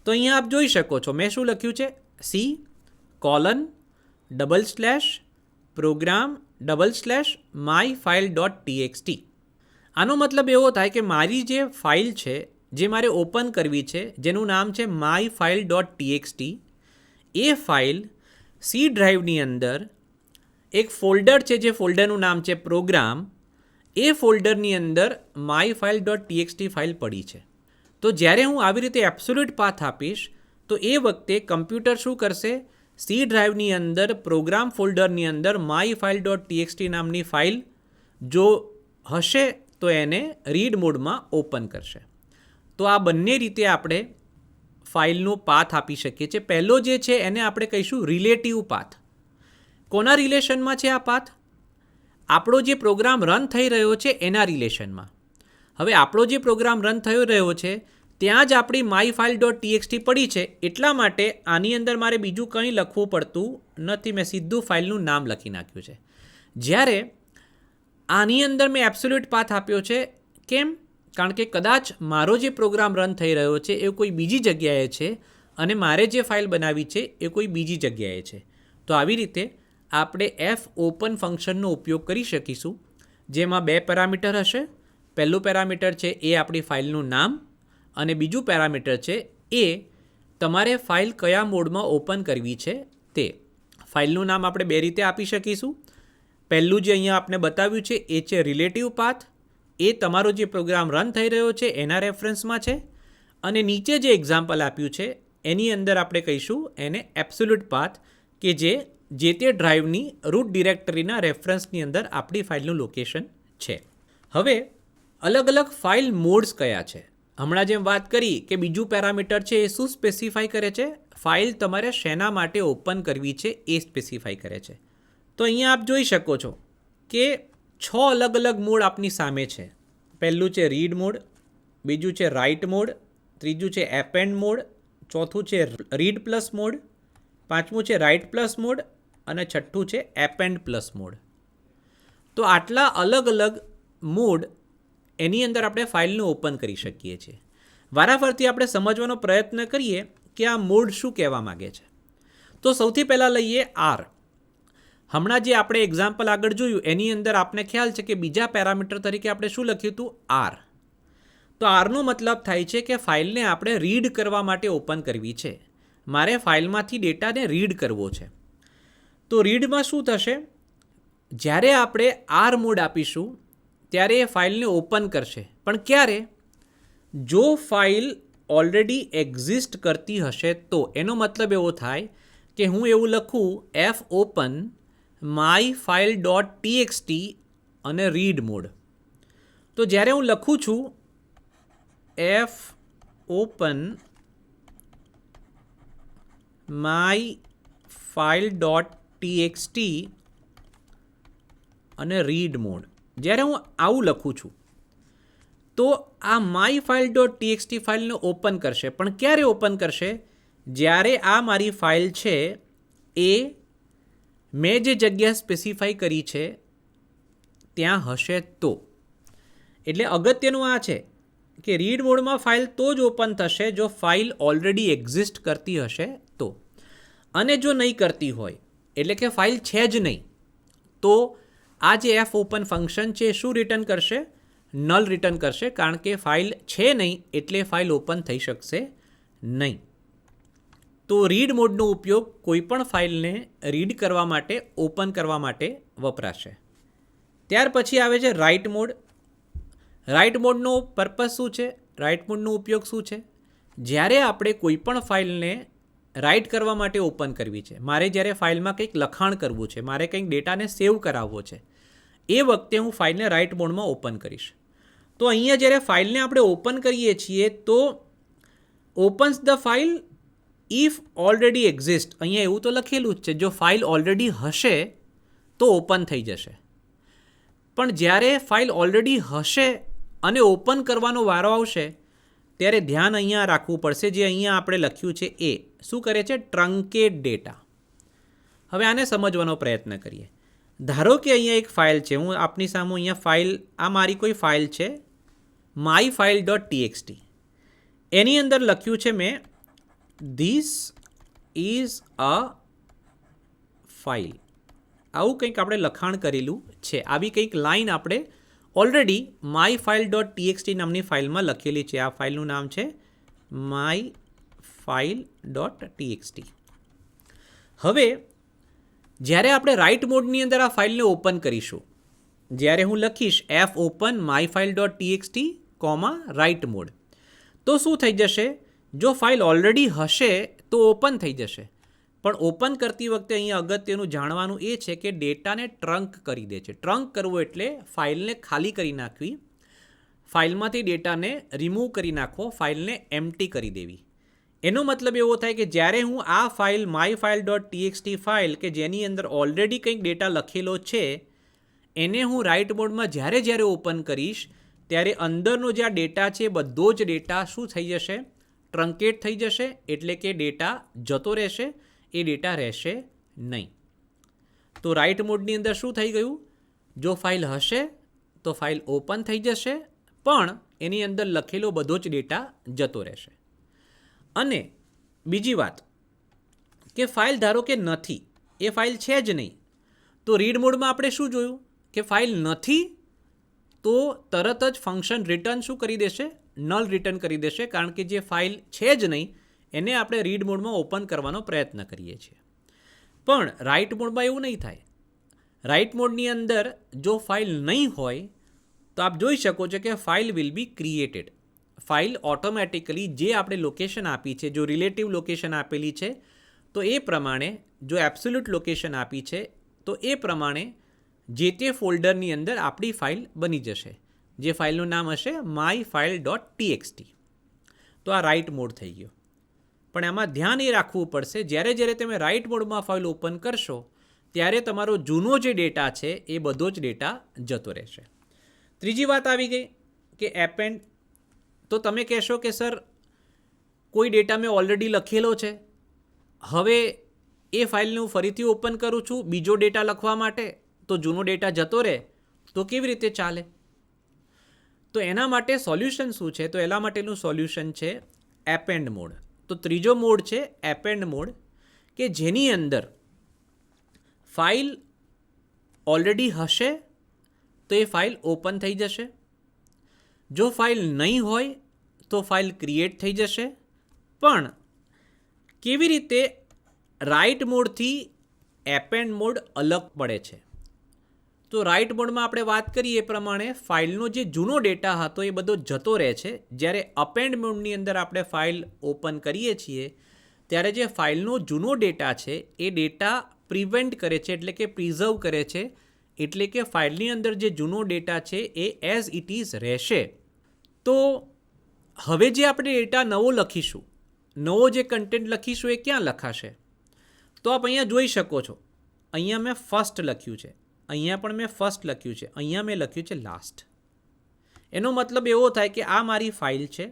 તો અહીંયા આપ જોઈ શકો છો મેં શું લખ્યું છે? c:/program/myfile.txt. આનો મતલબ એવો થાય કે મારી જે ફાઇલ છે જે મારે ઓપન કરવી છે, જેનું નામ છે myfile.txt, એ ફાઇલ સી ડ્રાઈવની અંદર એક ફોલ્ડર છે જે ફોલ્ડરનું નામ છે પ્રોગ્રામ. એ ફોલ્ડરની અંદર myfile.txt ફાઇલ પડી છે. તો જ્યારે હું આવી રીતે એબ્સોલ્યુટ પાથ આપીશ તો એ વખતે કમ્પ્યુટર શું કરશે? સી ડ્રાઈવની અંદર પ્રોગ્રામ ફોલ્ડરની અંદર myfile.txt નામની ફાઇલ જો હશે તો એને રીડ મોડમાં ઓપન કરશે. તો આ બંને રીતે આપણે ફાઇલનો પાથ આપી શકીએ છીએ. પહેલો જે છે એને આપણે કહીશું રિલેટિવ પાથ. કોના રિલેશનમાં છે આ પાથ? આપણો જે પ્રોગ્રામ રન થઈ રહ્યો છે એના રિલેશનમાં. હવે આપણો જે પ્રોગ્રામ રન થઈ રહ્યો છે ત્યાં જ આપણી myfile.txt પડી છે, એટલા માટે આની અંદર મારે બીજું કંઈ લખવું પડતું નથી. મેં સીધું ફાઇલનું નામ લખી નાખ્યું છે. જ્યારે આની અંદર મેં એબ્સોલ્યુટ પાથ આપ્યો છે. કેમ? કારણ કે કદાચ મારો જે પ્રોગ્રામ રન થઈ રહ્યો છે એ કોઈ બીજી જગ્યાએ છે અને મારે જે ફાઇલ બનાવી છે એ કોઈ બીજી જગ્યાએ છે. તો આવી રીતે આપણે એફ ઓપન ફંક્શનનો ઉપયોગ કરી શકીશું, જેમાં 2 પેરામીટર હશે. પહેલું પેરામીટર છે એ આપણી ફાઇલનું નામ, અને બીજું પેરામીટર છે એ તમારે ફાઇલ કયા મોડમાં ઓપન કરવી છે તે. ફાઇલનું નામ આપણે 2 રીતે આપી શકીશું. પહેલું જે અહીંયા આપણે બતાવ્યું છે એ છે રિલેટિવ પાથ, એ તમારો જે પ્રોગ્રામ રન થઈ રહ્યો છે એના રેફરન્સમાં છે. અને નીચે જે એક્ઝામ્પલ આપ્યું છે એની અંદર આપણે કહીશું એને એબ્સોલ્યુટ પાથ, કે જે તે ડ્રાઈવની રૂટ ડિરેક્ટરીના રેફરન્સની અંદર આપણી ફાઇલનું લોકેશન છે. હવે અલગ અલગ ફાઇલ મોડ્સ કયા છે? હમણાં જેમ વાત કરી કે બીજું પેરામીટર છે એ શું સ્પેસિફાઈ કરે છે? ફાઇલ તમારે શેના માટે ઓપન કરવી છે એ સ્પેસિફાઈ કરે છે. તો અહીંયા આપ જોઈ શકો છો કે 6 અલગ અલગ મોડ આપની સામે છે. પહેલું છે રીડ મોડ, બીજું છે રાઇટ મોડ, ત્રીજું છે એપેન્ડ મોડ, ચોથું છે રીડ પ્લસ મોડ, પાંચમું છે રાઇટ પ્લસ મોડ, અને છઠ્ઠું છે એપેન્ડ પ્લસ મોડ. તો આટલા અલગ અલગ મોડ એની અંદર આપણે ફાઇલને ઓપન કરી શકીએ છીએ. વારાફરતી આપણે સમજવાનો પ્રયત્ન કરીએ કે આ મોડ શું કહેવા માગે છે. તો સૌથી પહેલાં લઈએ આર. હમણાં જે આપણે એક્ઝામ્પલ આગળ જોયું એની અંદર આપણે ખ્યાલ છે કે બીજા પેરામીટર તરીકે આપણે શું લખ્યું હતું? આર. તો આરનો મતલબ થાય છે કે ફાઇલને આપણે રીડ કરવા માટે ઓપન કરવી છે. મારે ફાઇલમાંથી ડેટાને રીડ કરવો છે. તો રીડમાં શું થશે? જ્યારે આપણે આર મોડ આપીશું ત્યારે એ ફાઇલને ઓપન કરશે. પણ ક્યારે? જો ફાઇલ ઓલરેડી એક્ઝિસ્ટ કરતી હશે તો. એનો મતલબ એવો થાય કે હું એવું લખું F open my file .txt અને રીડ મોડ. તો જ્યારે હું લખું છું F open my file .txt અને રીડ મોડ, જ્યારે હું આવું લખું છું તો આ માય ફાઇલ .txt ફાઇલને ઓપન કરશે. પણ ક્યારે ઓપન કરશે? જ્યારે આ મારી ફાઇલ છે એ મેં જે જગ્યા સ્પેસિફાઈ કરી છે ત્યાં હશે તો. એટલે અગત્યનું આ છે કે રીડ મોડમાં ફાઇલ તો જ ઓપન થશે જો ફાઇલ ઓલરેડી એક્ઝિસ્ટ કરતી હશે તો. અને જો નહીં કરતી હોય, એટલે કે ફાઇલ છે જ નહીં, તો આ જે એફ ઓપન ફંક્શન છે શું રિટર્ન કરશે? નલ રિટર્ન કરશે, કારણ કે ફાઇલ છે નહીં એટલે ફાઇલ ઓપન થઈ શકશે નહીં. તો રીડ મોડનો ઉપયોગ કોઈપણ ફાઇલને રીડ કરવા માટે, ઓપન કરવા માટે વપરાશે. ત્યાર પછી આવે છે રાઇટ મોડ. રાઇટ મોડનો પર્પઝ શું છે? રાઇટ મોડનો ઉપયોગ શું છે? જ્યારે આપણે કોઈપણ ફાઇલને રાઇટ કરવા માટે ઓપન કરવી છે, મારે જ્યારે ફાઇલમાં કંઈક લખાણ કરવું છે, મારે કંઈક ડેટાને સેવ કરાવવો છે, એ વખતે હું ફાઇલને રાઇટ મોડમાં ઓપન કરીશ. તો અહીંયા જ્યારે ફાઇલને આપણે ઓપન કરીએ છીએ તો opens the file if already exist. અહીંયા એવું તો લખેલું જ છે, જો ફાઇલ ઓલરેડી હશે તો ઓપન થઈ જશે. પણ જ્યારે ફાઇલ ઓલરેડી હશે અને ઓપન કરવાનો વારો આવશે ત્યારે ધ્યાન અહીંયા રાખવું પડશે. જે અહીંયા આપણે લખ્યું છે એ શું કરે છે? ટ્રંકેટ ડેટા. હવે આને સમજવાનો પ્રયત્ન કરીએ. ધારો કે અહીંયા એક ફાઇલ છે, હું આપની સામે અહીંયા ફાઇલ, આ મારી કોઈ ફાઇલ છે માય ફાઇલ .txt. એની અંદર લખ્યું છે મેં ધીસ ઇઝ અ ફાઇલ. આવું કંઈક આપણે લખાણ કરેલું છે. આવી કંઈક લાઈન આપણે ઓલરેડી માય ફાઇલ .txt નામની ફાઇલમાં લખેલી છે. આ ફાઇલનું નામ છે માય ફાઇલ .txt. હવે જ્યારે આપણે રાઇટ મોડની અંદર આ ફાઇલને ઓપન કરીશું, જ્યારે હું લખીશ f open my file .txt, write mode, તો શું થઈ જશે? જો ફાઇલ ઓલરેડી હશે તો ઓપન થઈ જશે. પણ ઓપન કરતી વખતે અહીંયા અગત્યનું જાણવાનું એ છે કે ડેટાને ટ્રંક કરી દે છે. ટ્રંક કરવું એટલે ફાઇલને ખાલી કરી નાખવી, ફાઇલમાંથી ડેટાને રિમૂવ કરી નાખવો, ફાઇલને એમ્પ્ટી કરી દેવી. એનો મતલબ એવો થાય કે જ્યારે હું આ file my file .txt file કે જેની અંદર ઓલરેડી કંઈક ડેટા લખેલો છે એને હું રાઇટ મોડમાં જ્યારે ઓપન કરીશ ત્યારે અંદરનો જે આ ડેટા છે બધો જ ડેટા શું થઈ જશે? ટ્રંકેટ થઈ જશે. એટલે કે ડેટા જતો રહેશે, એ ડેટા રહેશે નહીં. તો રાઇટ મોડની અંદર શું થઈ ગયું? જો ફાઇલ હશે તો ફાઇલ ઓપન થઈ જશે, પણ એની અંદર લખેલો બધો જ ડેટા જતો રહેશે. અને બીજી વાત કે ફાઇલ ધારો કે નથી, એ ફાઇલ છે જ નહીં, તો રીડ મોડમાં આપણે શું જોયું કે ફાઇલ નથી તો તરત જ ફંક્શન રિટર્ન શું કરી દેશે, નલ રિટર્ન કરી દેશે, કારણ કે જે ફાઇલ છે જ નહીં એને આપણે રીડ મોડમાં ઓપન કરવાનો પ્રયત્ન કરીએ છીએ. પણ રાઇટ મોડમાં એવું નહીં થાય. રાઇટ મોડની અંદર જો ફાઇલ નહીં હોય તો આપ જોઈ શકો છો કે file will be created. File automatically જે આપણે લોકેશન આપી છે, જો રિલેટિવ લોકેશન આપેલી છે તો એ પ્રમાણે, જો એબ્સોલ્યુટ લોકેશન આપી છે તો એ પ્રમાણે જે તે ફોલ્ડરની અંદર આપણી ફાઇલ બની જશે, જે ફાઇલનું નામ હશે myfile.txt. તો આ રાઇટ મોડ થઈ ગયો. પણ એમાં ધ્યાન એ રાખવું પડશે, જ્યારે તમે રાઇટ મોડમાં ફાઇલ ઓપન કરશો ત્યારે તમારો જૂનો જે ડેટા છે એ બધો જ ડેટા જતો રહેશે. ત્રીજી વાત આવી ગઈ કે એપેન્ડ. તો તમે કહેશો કે સર કોઈ ડેટા મેં ઓલરેડી લખેલો છે, હવે એ ફાઇલને હું ફરીથી ઓપન કરું છું બીજો ડેટા લખવા માટે, તો જૂનો ડેટા જતો રહે તો કેવી રીતે ચાલે? તો એના માટે સોલ્યુશન શું છે? તો એના માટેનું સોલ્યુશન છે એપેન્ડ મોડ. તો ત્રીજો મોડ છે એપેન્ડ મોડ, કે જેની અંદર ફાઇલ ઓલરેડી હશે તો એ ફાઇલ ઓપન થઈ જશે. જો ફાઇલ નહીં હોય તો ફાઇલ ક્રિએટ થઈ જશે. પણ કેવી રીતે રાઇટ મોડથી એપેન્ડ મોડ અલગ પડે છે? તો રાઇટ મોડમાં આપણે વાત કરીએ એ પ્રમાણે ફાઇલનો જે જૂનો ડેટા હતો એ બધો જતો રહે છે. જ્યારે અપેન્ડ મોડની અંદર આપણે ફાઇલ ઓપન કરીએ છીએ ત્યારે જે ફાઇલનો જૂનો ડેટા છે એ ડેટા પ્રિવેન્ટ કરે છે, એટલે કે પ્રિઝર્વ કરે છે. એટલે કે ફાઇલની અંદર જે જૂનો ડેટા છે એ એઝ ઇટ ઇઝ રહેશે. તો હવે જે આપણે ડેટા નવો લખીશું, નવો જે કન્ટેન્ટ લખીશું એ ક્યાં લખાશે? તો આપ અહીંયા જોઈ શકો છો, અહીંયા મેં ફર્સ્ટ લખ્યું છે, અહીંયા પણ મેં ફર્સ્ટ લખ્યું છે, અહીંયા મેં લખ્યું છે લાસ્ટ. એનો મતલબ એવો થાય કે આ મારી ફાઇલ છે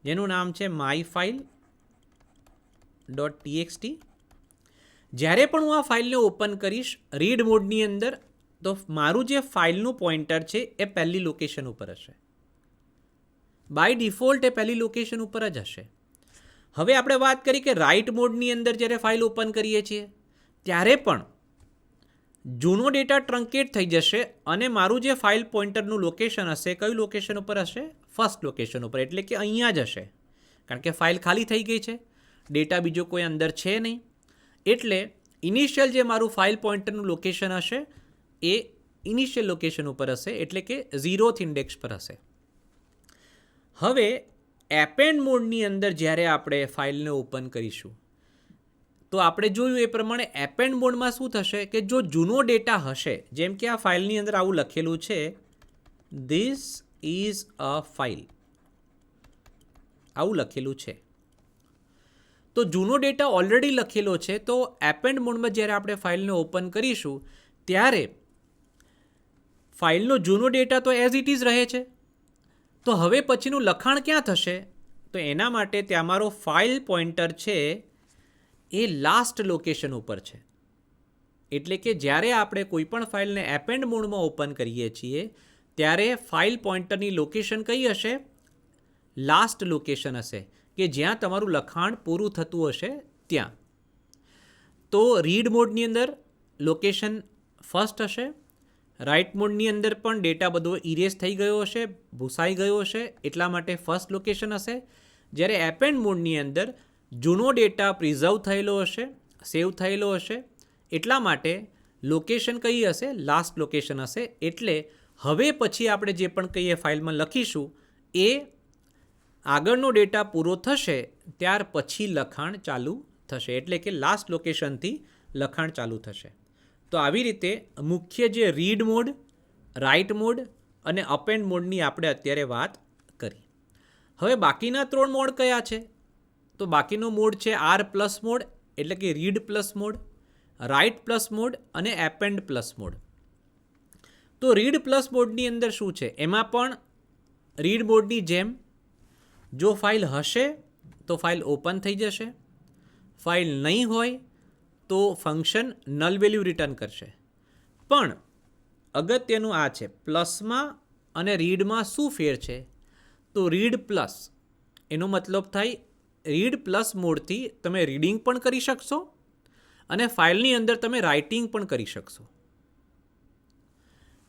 જેનું નામ છે myfile.txt. જ્યારે પણ હું આ ફાઇલને ઓપન કરીશ રીડ મોડની અંદર તો મારું જે ફાઇલનું પોઇન્ટર છે એ પહેલી લોકેશન ઉપર હશે. બાય ડિફોલ્ટ એ પહેલી લોકેશન ઉપર જ હશે. હવે આપણે વાત કરી કે રાઇટ મોડની અંદર જ્યારે ફાઇલ ઓપન કરીએ છીએ ત્યારે પણ જૂનો ડેટા ટ્રંકેટ થઈ જશે અને મારું જે ફાઇલ પોઇન્ટરનું લોકેશન હશે કયું લોકેશન ઉપર હશે? ફર્સ્ટ લોકેશન ઉપર, એટલે કે અહીંયા જ હશે. કારણ કે ફાઇલ ખાલી થઈ ગઈ છે, ડેટા બીજો કોઈ અંદર છે નહીં. એટલે ઇનિશિયલ જે મારું ફાઇલ પોઇન્ટરનું લોકેશન હશે એ ઇનિશિયલ લોકેશન ઉપર હશે, એટલે કે 0th ઇન્ડેક્સ પર હશે. હવે એપેન્ડ મોડની અંદર જ્યારે આપણે ફાઇલને ઓપન કરીશું તો આપણે જોયું એ પ્રમાણે એપેન્ડ મોડમાં શું થશે કે જો જૂનો ડેટા હશે, જેમ કે આ ફાઇલની અંદર આવું લખેલું છે ધીસ ઇઝ અ ફાઇલ, આવું લખેલું છે. તો જૂનો ડેટા ઓલરેડી લખેલો છે, તો એપેન્ડ મોડમાં જ્યારે આપણે ફાઇલને ઓપન કરીશું ત્યારે ફાઇલનો જૂનો ડેટા તો એઝ ઇટ ઇઝ રહે છે. તો હવે પછીનું લખાણ ક્યાં થશે? તો એના માટે ત્યાં મારો ફાઇલ પોઇન્ટર છે એ લાસ્ટ લોકેશન ઉપર છે. એટલે કે જ્યારે આપણે કોઈ પણ ફાઇલને એપેન્ડ મોડમાં ઓપન કરીએ છીએ ત્યારે ફાઇલ પોઇન્ટરની લોકેશન કઈ હશે? લાસ્ટ લોકેશન હશે, કે જ્યાં તમારું લખાણ પૂરું થતું હશે ત્યાં. તો રીડ મોડની અંદર લોકેશન ફર્સ્ટ હશે, રાઇટ મોડની અંદર પણ ડેટા બધો ઇરેઝ થઈ ગયો હશે, ભૂસાઈ ગયો હશે, એટલા માટે ફર્સ્ટ લોકેશન હશે. જ્યારે એપેન્ડ મોડની અંદર જૂનો ડેટા પ્રિઝર્વ થયેલો હશે, સેવ થયેલો હશે, એટલા માટે લોકેશન કઈ હશે? લાસ્ટ લોકેશન હશે. એટલે હવે પછી આપણે જે પણ કહીએ ફાઇલમાં લખીશું એ આગળનો ડેટા પૂરો થશે ત્યાર પછી લખાણ ચાલુ થશે, એટલે કે લાસ્ટ લોકેશનથી લખાણ ચાલુ થશે. તો આવી રીતે મુખ્ય જે રીડ મોડ, રાઇટ મોડ અને અપેન્ડ મોડની આપણે અત્યારે વાત કરી. હવે બાકીના 3 મોડ કયા છે? તો બાકીનો મોડ છે આર પ્લસ મોડ, એટલે કે read plus mode, write plus mode અને એપેન્ડ પ્લસ મોડ. તો રીડ પ્લસ મોડની અંદર શું છે? એમાં પણ રીડ મોડની જેમ જો ફાઇલ હશે તો ફાઇલ ઓપન થઈ જશે, ફાઇલ નહીં હોય તો ફંક્શન નલ વેલ્યુ રિટર્ન કરશે. પણ અગત્યનું આ છે, પ્લસમાં અને રીડમાં શું ફેર છે? તો રીડ પ્લસ એનો મતલબ થાય રીડ પ્લસ મોડથી તમે રીડિંગ પણ કરી શકશો અને ફાઇલની અંદર તમે રાઇટિંગ પણ કરી શકશો.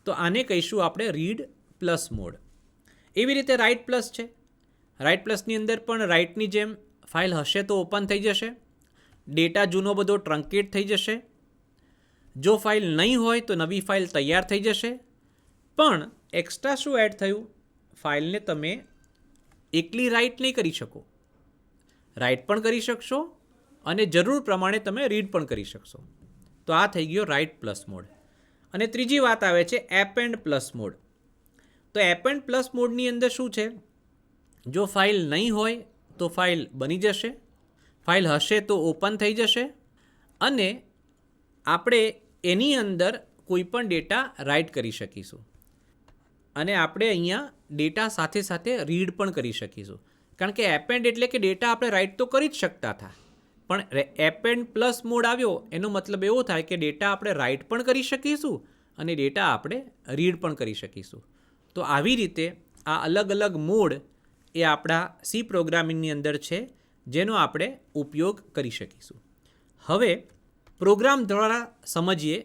તો આને કહીશું આપણે રીડ પ્લસ મોડ. એવી રીતે રાઇટ પ્લસ છે. રાઇટ પ્લસની અંદર પણ રાઇટની જેમ ફાઇલ હશે તો ઓપન થઈ જશે, ડેટા જૂનો બધો ટ્રંકેટ થઈ જશે. જો ફાઇલ નહીં હોય તો નવી ફાઇલ તૈયાર થઈ જશે. પણ એક્સ્ટ્રા શું એડ થયું? ફાઇલને તમે એકલી રાઇટ નહીં કરી શકો. રાઇટ પણ કરી શકશો અને જરૂર પ્રમાણે તમે રીડ પણ કરી શકશો. તો આ થઈ ગયો રાઇટ પ્લસ મોડ. અને ત્રીજી વાત આવે છે એપેન્ડ પ્લસ મોડ. તો એપેન્ડ પ્લસ મોડની અંદર શું છે? જો ફાઇલ નહીં હોય તો ફાઇલ બની જશે, ફાઇલ હશે તો ઓપન થઈ જશે અને આપણે એની અંદર કોઈ પણ ડેટા રાઇટ કરી શકીશું. અને આપણે અહીંયા ડેટા સાથે સાથે રીડ પણ કરી શકીશું. કારણ કે એપેન્ડ એટલે કે ડેટા આપણે રાઇટ તો કરી જ શકતા હતા, પણ એપેન્ડ પ્લસ મોડ આવ્યો એનો મતલબ એવો થાય કે ડેટા આપણે રાઇટ પણ કરી શકીશું અને ડેટા આપણે રીડ પણ કરી શકીશું. તો આવી રીતે આ અલગ અલગ મોડ એ આપણા સી પ્રોગ્રામિંગની અંદર છે, જેનો આપણે ઉપયોગ કરી શકીશું. હવે પ્રોગ્રામ દ્વારા સમજીએ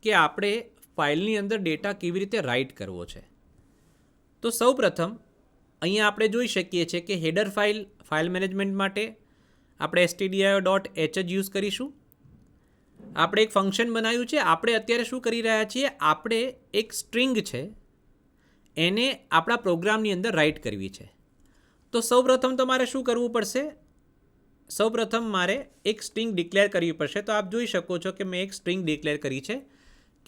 કે આપણે ફાઇલની અંદર ડેટા કેવી રીતે રાઇટ કરવો છે. તો સૌપ્રથમ અહીંયા આપણે જોઈ શકીએ છીએ કે હેડર ફાઇલ મેનેજમેન્ટ માટે આપણે stdio.h જ યુઝ કરીશું. આપણે એક ફંક્શન બનાવ્યું છે. આપણે અત્યારે શું કરી રહ્યા છીએ? આપણે એક સ્ટ્રિંગ છે એને આપણા પ્રોગ્રામની અંદર રાઇટ કરવી છે. તો સૌપ્રથમ તમારે શું કરવું પડશે? સૌપ્રથમ મારે એક સ્ટ્રિંગ ડિક્લેર કરવી પડશે. તો આપ જોઈ શકો છો કે મેં એક સ્ટ્રિંગ ડિક્લેર કરી છે.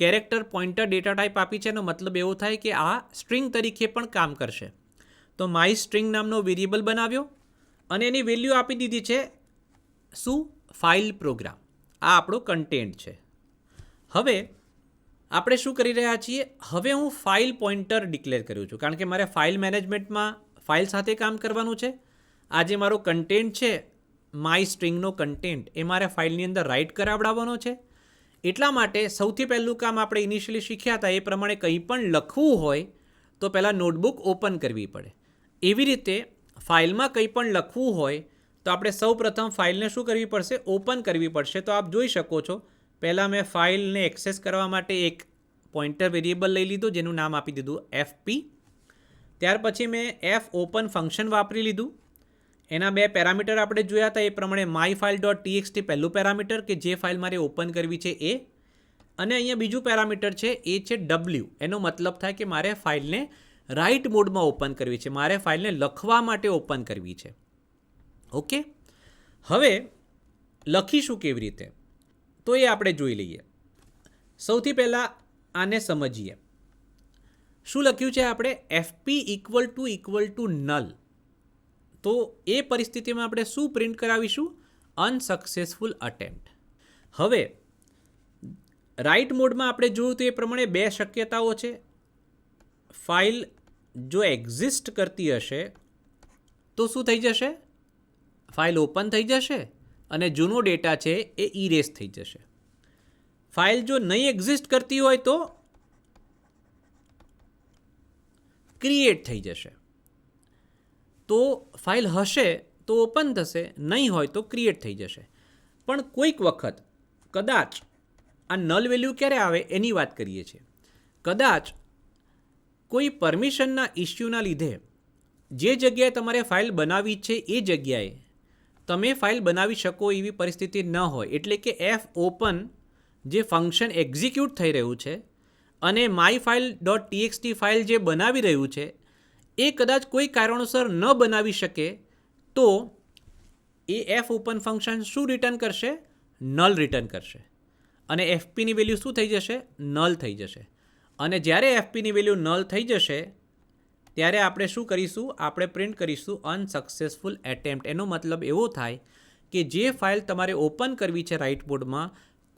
કેરેક્ટર પોઇન્ટર ડેટા ટાઈપ આપી છે. એનો મતલબ એવો થાય કે આ સ્ટ્રિંગ તરીકે પણ કામ કરશે. તો માય સ્ટ્રિંગ નામનો વેરિયેબલ બનાવ્યો અને એની વેલ્યુ આપી દીધી છે શું? File program. આ આપણો કન્ટેન્ટ છે. હવે આપણે શું કરી રહ્યા છીએ? હવે હું ફાઇલ પોઇન્ટર ડિક્લેર કર્યું છું, કારણ કે મારે ફાઇલ મેનેજમેન્ટમાં ફાઇલ સાથે કામ કરવાનું છે. આ જે મારો કન્ટેન્ટ છે, માય સ્ટ્રિંગનો કન્ટેન્ટ, એ મારે ફાઇલની અંદર રાઇટ કરાવડાવવાનો છે. એટલા માટે સૌથી પહેલું કામ આપણે ઇનિશિયલી શીખ્યા હતા એ પ્રમાણે કંઈ પણ લખવું હોય તો પહેલાં નોટબુક ઓપન કરવી પડે. એવી રીતે ફાઇલમાં કંઈ પણ લખવું હોય તો આપણે સૌપ્રથમ ફાઇલને શું કરવી પડશે? ઓપન કરવી પડશે. તો આપ જોઈ શકો છો પહેલાં મેં ફાઇલને એક્સેસ કરવા માટે એક પોઇન્ટર વેરિયેબલ લઈ લીધું, જેનું નામ આપી દીધું fp. ત્યાર પછી મેં fopen ફંક્શન વાપરી લીધું. એના બે પેરામીટર આપણે જોયા હતા એ પ્રમાણે myfile.txt પહેલું પેરામીટર કે જે ફાઇલ મારે ઓપન કરવી છે એ, અને અહીંયા બીજું પેરામીટર છે એ છે w. એનો મતલબ થાય કે મારે ફાઇલને રાઇટ મોડમાં ઓપન કરવી છે, મારે ફાઇલને લખવા માટે ઓપન કરવી છે. ઓકે, હવે લખીશું કેવી રીતે તો એ આપણે જોઈ લઈએ. સૌથી પહેલાં આને સમજીએ. શું લખ્યું છે આપણે? fp = null. તો એ પરિસ્થિતિમાં આપણે શું પ્રિન્ટ કરાવીશું? Unsuccessful attempt. હવે રાઇટ મોડમાં આપણે જોયું તો એ પ્રમાણે બે શક્યતાઓ છે. ફાઇલ જો એક્ઝિસ્ટ કરતી હશે તો શું થઈ જશે? ફાઇલ ઓપન થઈ જશે અને જૂનો ડેટા છે એ ઇરેઝ થઈ જશે. ફાઇલ જો નહીં એક્ઝિસ્ટ કરતી હોય તો ક્રિએટ થઈ જશે. તો ફાઇલ હશે તો ઓપન થશે, નહીં હોય તો ક્રિએટ થઈ જશે. પણ કોઈક વખત કદાચ આ નલ વેલ્યુ ક્યારે આવે એની વાત કરીએ છીએ. કદાચ કોઈ પરમિશનના ઇસ્યુના લીધે જે જગ્યાએ તમારે ફાઇલ બનાવી છે એ જગ્યાએ તમે ફાઇલ બનાવી શકો એવી પરિસ્થિતિ ન હોય. એટલે કે fopen જે ફંક્શન એક્ઝિક્યુટ થઈ રહ્યું છે અને myfile.txt ફાઇલ જે બનાવી રહ્યું છે એ કદાચ કોઈ કારણોસર ન બનાવી શકે તો એ fopen ફંક્શન શું રિટર્ન કરશે? નલ રિટર્ન કરશે. અને fpની વેલ્યુ શું થઈ જશે? નલ થઈ જશે. અને જ્યારે fpની વેલ્યુ નલ થઈ જશે ત્યારે આપણે શું કરીશું? આપણે પ્રિન્ટ કરીશું અનસક્સેસફુલ એટેમ્પ્ટ. એનો મતલબ એવો થાય કે જે ફાઇલ તમારે ઓપન કરવી છે રાઇટ મોડમાં,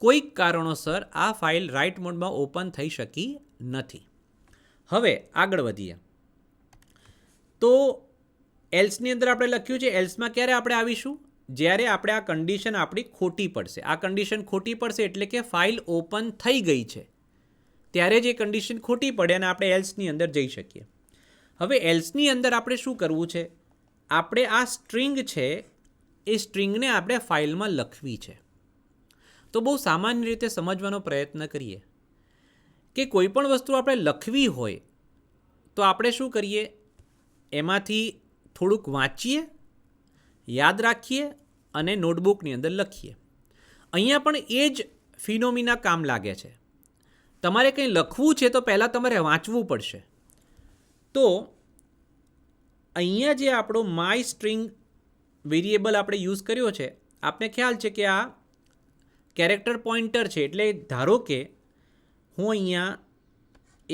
કોઈક કારણોસર આ ફાઇલ રાઇટ મોડમાં ઓપન થઈ શકી નથી. હવે આગળ વધીએ. તો એલ્સની અંદર આપણે લખ્યું છે, એલ્સમાં ક્યારે આપણે આવીશું? જ્યારે આપણે આ કન્ડિશન આપણી ખોટી પડશે. આ કન્ડિશન ખોટી પડશે એટલે કે ફાઇલ ઓપન થઈ ગઈ છે ત્યારે જે કન્ડિશન ખોટી પડે અને આપણે એલ્સની અંદર જઈ શકીએ. હવે એલ્સની અંદર આપણે શું કરવું છે? આપણે આ સ્ટ્રિંગ છે એ સ્ટ્રિંગને આપણે ફાઇલમાં લખવી છે. તો બહુ સામાન્ય રીતે સમજવાનો પ્રયત્ન કરીએ કે કોઈ પણ વસ્તુ આપણે લખવી હોય તો આપણે શું કરીએ, એમાંથી થોડુંક વાંચીએ, યાદ રાખીએ અને નોટબુકની અંદર લખીએ. અહીંયા પણ એ જ ફિનોમિના કામ લાગે છે. તમારે કંઈ લખવું છે તો પહેલાં તમારે વાંચવું પડશે. તો અહીંયા જે આપણો માય સ્ટ્રિંગ વેરિયેબલ આપણે યુઝ કર્યો છે, આપને ખ્યાલ છે કે આ કેરેક્ટર પોઇન્ટર છે. એટલે ધારો કે હું અહીંયા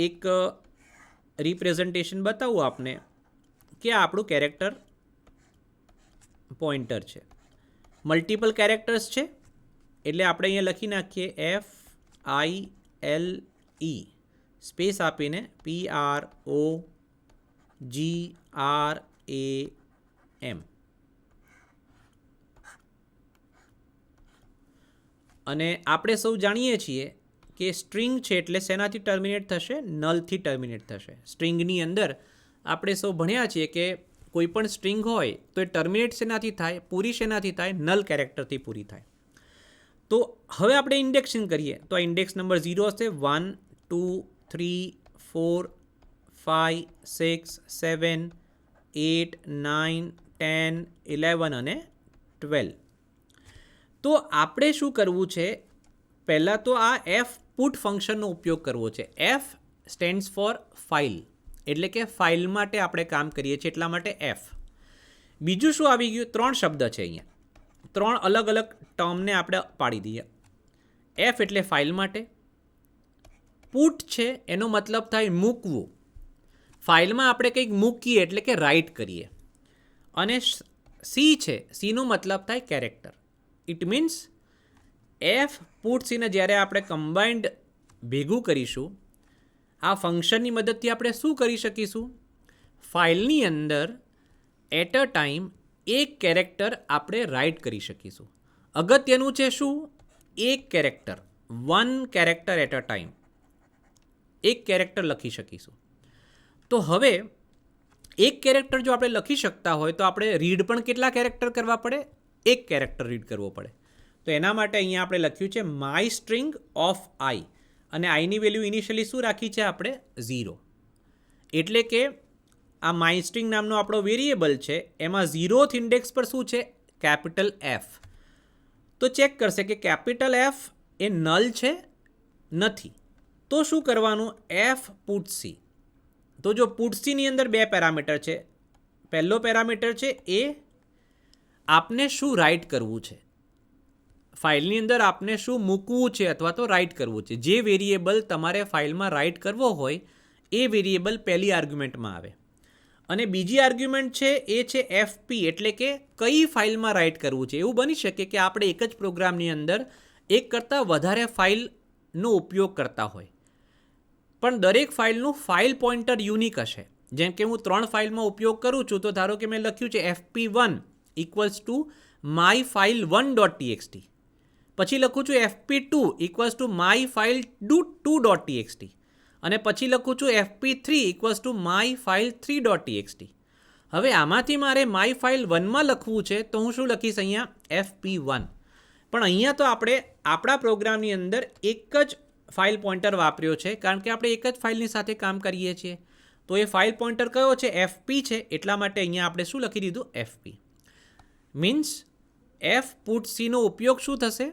એક રિપ્રેઝન્ટેશન બતાવું આપને કે આ આપણું કેરેક્ટર પોઇન્ટર છે. મલ્ટિપલ કેરેક્ટર્સ છે એટલે આપણે અહીંયા લખી નાખીએ FILE સ્પેસ આપીને PROGRAM. અને આપણે સૌ જાણીએ છીએ કે સ્ટ્રિંગ છે એટલે શેનાથી ટર્મિનેટ થશે? નલથી ટર્મિનેટ થશે. સ્ટ્રિંગની અંદર આપણે સૌ ભણ્યા છીએ કે કોઈ પણ સ્ટ્રિંગ હોય તો એ ટર્મિનેટ શેનાથી થાય? પૂરી શેનાથી થાય? નલ કેરેક્ટરથી પૂરી થાય. તો હવે આપણે ઇન્ડેક્સિંગ કરીએ તો આ ઇન્ડેક્સ નંબર 0 હશે. 1 2 3 4 5 6 7 8 9 10 11 અને 12. તો આપણે શું કરવું છે? પહેલાં તો આ એફ પુટ ફંક્શનનો ઉપયોગ કરવો છે. એફ સ્ટેન્ડ્સ ફોર ફાઇલ, એટલે કે ફાઇલ માટે આપણે કામ કરીએ છીએ એટલા માટે એફ. બીજું શું આવી ગયું? 3 શબ્દ છે અહીંયા. 3 અલગ અલગ ટર્મને આપણે પાડી દઈએ. એફ એટલે ફાઇલ માટે, પુટ છે એનો મતલબ થાય મૂકવું, ફાઇલમાં આપણે કંઈક મૂકીએ એટલે કે રાઇટ કરીએ. અને સી છે, સીનો મતલબ થાય character. It means F put સીને જ્યારે આપણે કમ્બાઇન્ડ ભેગું કરીશું, આ ફંક્શનની મદદથી આપણે શું કરી શકીશું? ફાઇલની અંદર એટ અ ટાઈમ એક કેરેક્ટર આપણે રાઇટ કરી શકીશું. અગત્યનું છે શું? એક character, 1 character at a time, એક કેરેક્ટર લખી શકીશું. તો હવે એક કેરેક્ટર જો આપણે લખી શકતા હોય તો આપણે રીડ પણ કેટલા કેરેક્ટર કરવા પડે? એક કેરેક્ટર રીડ કરવો પડે. તો એના માટે અહીંયા આપણે લખ્યું છે માય સ્ટ્રિંગ ઓફ આઈ, અને આઈની વેલ્યુ ઇનિશિયલી શું રાખી છે આપણે? 0. એટલે કે આ માય સ્ટ્રિંગ નામનો આપણો વેરિયેબલ છે, એમાં 0th ઇન્ડેક્સ પર શું છે? Capital F. તો ચેક કરશે કે કેપિટલ એફ એ નલ છે? નથી. તો શું કરવાનું? F put C. તો જો પુટ સીની અંદર 2 પેરામીટર છે. પહેલો પેરામીટર છે એ આપને શું રાઇટ કરવું છે, ફાઇલની અંદર આપને શું મૂકવું છે અથવા તો રાઇટ કરવું છે. જે વેરિયેબલ તમારે ફાઇલમાં રાઇટ કરવો હોય એ વેરિયેબલ પહેલી આર્ગ્યુમેન્ટમાં આવે. અને બીજી આર્ગ્યુમેન્ટ છે એ છે એફપી, એટલે કે કઈ ફાઇલમાં રાઇટ કરવું છે. એવું બની શકે કે આપણે એક જ પ્રોગ્રામની અંદર એક કરતાં વધારે ફાઇલનો ઉપયોગ કરતા હોય, પણ દરેક ફાઇલનું ફાઇલ પોઇન્ટર યુનિક હશે. જેમ કે હું 3 ફાઇલમાં ઉપયોગ કરું છું, તો ધારો કે મેં લખ્યું છે fp1 equals to my file 1.txt, પછી લખું છું fp2 equals to my file 2.txt, અને પછી લખું છું fp3 equals to my file 3.txt. હવે આમાંથી મારે માય ફાઇલ 1માં લખવું છે તો હું શું લખીશ? અહીંયા fp1. પણ અહીંયા તો આપણે આપણા પ્રોગ્રામની અંદર એક જ ફાઇલ પોઇન્ટર વાપર્યો છે, કારણ કે આપણે એક જ ફાઇલની સાથે કામ કરીએ છીએ. તો એ ફાઇલ પોઇન્ટર કયો છે? fp છે. એટલા માટે અહીંયા આપણે શું લખી દીધું? fp. મીન્સ એફ પુટ સીનો ઉપયોગ શું થશે?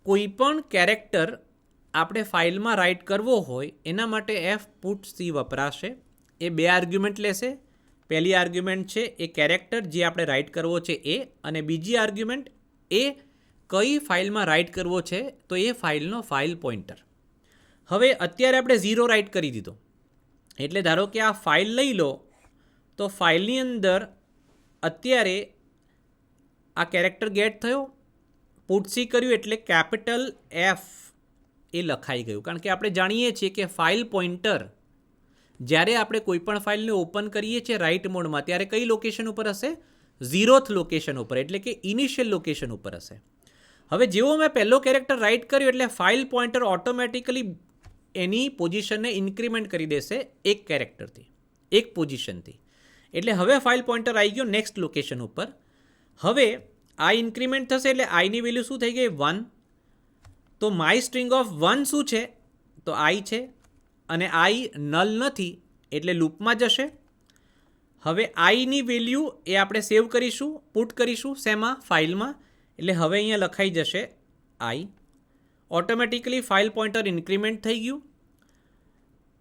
કોઈ પણ કેરેક્ટર આપણે ફાઇલમાં રાઇટ કરવો હોય એના માટે એફ પુટ સી વપરાશે. એ 2 આર્ગ્યુમેન્ટ લેશે. પહેલી આર્ગ્યુમેન્ટ છે એ કેરેક્ટર જે આપણે રાઇટ કરવો છે એ, અને બીજી આર્ગ્યુમેન્ટ એ કઈ ફાઇલમાં રાઇટ કરવો છે તો એ ફાઇલનો ફાઇલ પોઇન્ટર. હવે અત્યારે આપણે 0 રાઇટ કરી દીધો, એટલે ધારો કે આ ફાઇલ લઈ લો, તો ફાઇલની અંદર અત્યારે આ કેરેક્ટર ગેટ થયો, પુટ સી કર્યું એટલે કેપિટલ એફ એ લખાઈ ગયું. કારણ કે આપણે જાણીએ છીએ કે ફાઇલ પોઇન્ટર જ્યારે આપણે કોઈ પણ ફાઇલને ઓપન કરીએ છીએ રાઇટ મોડમાં, ત્યારે કઈ લોકેશન ઉપર હશે? 0th લોકેશન ઉપર, એટલે કે ઇનિશિયલ લોકેશન ઉપર હશે. હવે જેવો મેં પહેલો કેરેક્ટર રાઇટ કર્યો એટલે ફાઇલ પોઇન્ટર ઓટોમેટિકલી એની પોઝિશનને ઇન્ક્રીમેન્ટ કરી દેશે એક કેરેક્ટરથી, એક પોઝિશનથી. એટલે હવે ફાઇલ પોઇન્ટર આવી ગયો નેક્સ્ટ લોકેશન ઉપર. હવે આઈ ઇન્ક્રીમેન્ટ થશે એટલે આઈની વેલ્યુ શું થઈ ગઈ 1. તો માય સ્ટ્રિંગ ઓફ 1 શું છે તો આઈ છે, અને આઈ નલ નથી એટલે લૂપમાં જશે. હવે આઈની વેલ્યુ એ આપણે સેવ કરીશું, પુટ કરીશું શેમાં, ફાઇલમાં. એટલે હવે અહીંયા લખાઈ જશે આઈ. ઓટોમેટિકલી ફાઇલ પોઇન્ટર ઇન્ક્રીમેન્ટ થઈ ગયું.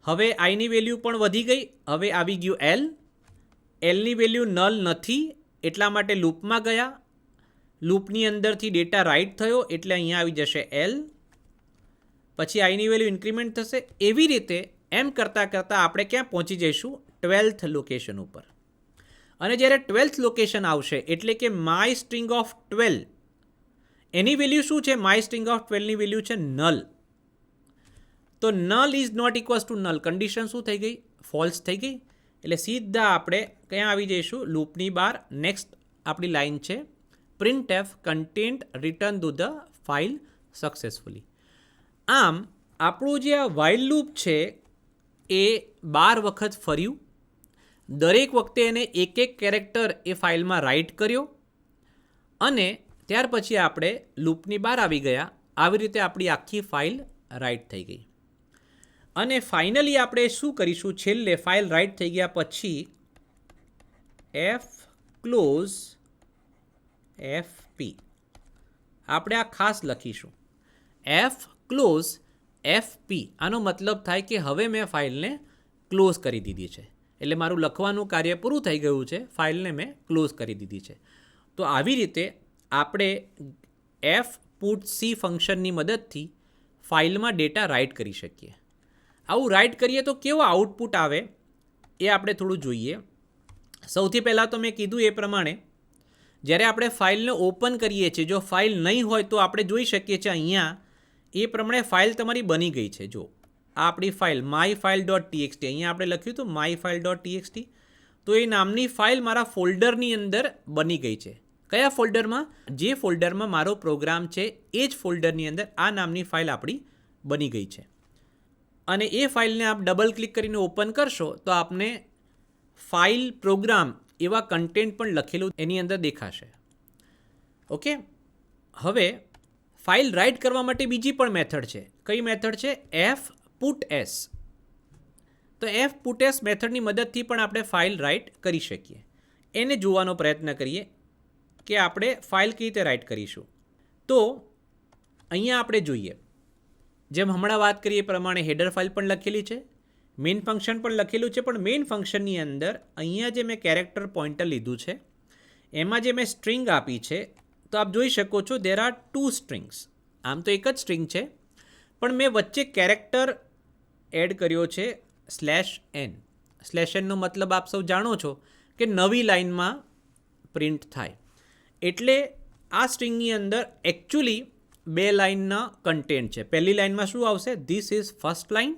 હવે આઈની વેલ્યુ પણ વધી ગઈ. હવે આવી ગયું એલ. એલની વેલ્યુ નલ નથી એટલા માટે લૂપમાં ગયા. લૂપની અંદરથી ડેટા રાઇટ થયો એટલે અહીંયા આવી જશે એલ. પછી આઈની વેલ્યુ ઇન્ક્રીમેન્ટ થશે. એવી રીતે એમ કરતાં કરતાં આપણે ક્યાં પહોંચી જઈશું, 12th લોકેશન ઉપર. અને જ્યારે 12th લોકેશન આવશે એટલે કે માય સ્ટ્રિંગ ઓફ 12, એની વેલ્યુ શું છે, માય સ્ટ્રિંગ ઓફ 12ની વેલ્યુ છે નલ. તો null is not equals to null, condition શું થઈ ગઈ, ફોલ્સ થઈ ગઈ. એટલે સીધા આપણે ક્યાં આવી જઈશું, લૂપની બહાર. નેક્સ્ટ આપણી લાઈન છે printf content return to the file successfully. આમ આપણું જે આ while લૂપ છે એ 12 વખત ફર્યું. દરેક વખતે એને એક એક કેરેક્ટર એ ફાઇલમાં રાઇટ કર્યો અને ત્યાર પછી આપણે લૂપની બહાર આવી ગયા. આવી રીતે આપણી આખી ફાઇલ રાઇટ થઈ ગઈ. અને ફાઇનલી આપણે શું કરીશું, છેલ્લે ફાઇલ રાઇટ થઈ ગયા પછી એફ ક્લોઝ એફપી આપણે આ ખાસ લખીશું. એફ ક્લોઝ એફપી આનો મતલબ થાય કે હવે મેં ફાઇલને ક્લોઝ કરી દીધી છે. એટલે મારું લખવાનું કાર્ય પૂરું થઈ ગયું છે, ફાઇલને મેં ક્લોઝ કરી દીધી છે. તો આવી રીતે આપણે એફ પુટ સી ફંક્શનની મદદથી ફાઇલમાં ડેટા રાઇટ કરી શકીએ. આવું રાઇટ કરીએ તો કેવો આઉટપુટ આવે એ આપણે થોડું જોઈએ. સૌથી પહેલાં તો મેં કીધું એ પ્રમાણે જ્યારે આપણે ફાઇલને ઓપન કરીએ છીએ, જો ફાઇલ નહીં હોય તો આપણે જોઈ શકીએ છીએ અહીંયા એ પ્રમાણે ફાઇલ તમારી બની ગઈ છે. જો આ આપણી ફાઇલ માય ફાઇલ .txt, અહીંયા આપણે લખ્યું હતું માય ફાઇલ .txt. તો એ નામની ફાઇલ મારા ફોલ્ડરની અંદર બની ગઈ છે. કયા ફોલ્ડરમાં, જે ફોલ્ડરમાં મારો પ્રોગ્રામ છે એ જ ફોલ્ડરની અંદર આ નામની ફાઇલ આપણી બની ગઈ છે. અને એ ફાઇલને આપ ડબલ ક્લિક કરીને ઓપન કરશો તો આપને ફાઇલ પ્રોગ્રામ એવા કન્ટેન્ટ પણ લખેલું એની અંદર દેખાશે. ઓકે, હવે ફાઇલ રાઇટ કરવા માટે બીજી પણ મેથડ છે. કઈ મેથડ છે, એફ પુટ એસ. તો એફ પુટ એસ મેથડની મદદથી પણ આપણે ફાઇલ રાઇટ કરી શકીએ. એને જોવાનો પ્રયત્ન કરીએ કે આપણે ફાઇલ કઈ રીતે રાઇટ કરીશું. તો અહીંયા આપણે જોઈએ, જેમ હમણાં વાત કરીએ એ પ્રમાણે હેડર ફાઇલ પણ લખેલી છે, મેઇન ફંક્શન પણ લખેલું છે. પણ મેઇન ફંક્શનની અંદર અહીંયા જે મેં કેરેક્ટર પોઇન્ટર લીધું છે એમાં જે મેં સ્ટ્રિંગ આપી છે, તો આપ જોઈ શકો છો દેર આર 2 સ્ટ્રિંગ્સ. આમ તો એક જ સ્ટ્રિંગ છે પણ મેં વચ્ચે કેરેક્ટર એડ કર્યો છે /n. /nનો મતલબ આપ સૌ જાણો છો કે નવી લાઇનમાં પ્રિન્ટ થાય. એટલે આ સ્ટ્રિંગની અંદર એકચ્યુઅલી 2 લાઇનના કન્ટેન્ટ છે. પહેલી લાઇનમાં શું આવશે, ધીસ ઇઝ ફર્સ્ટ લાઇન.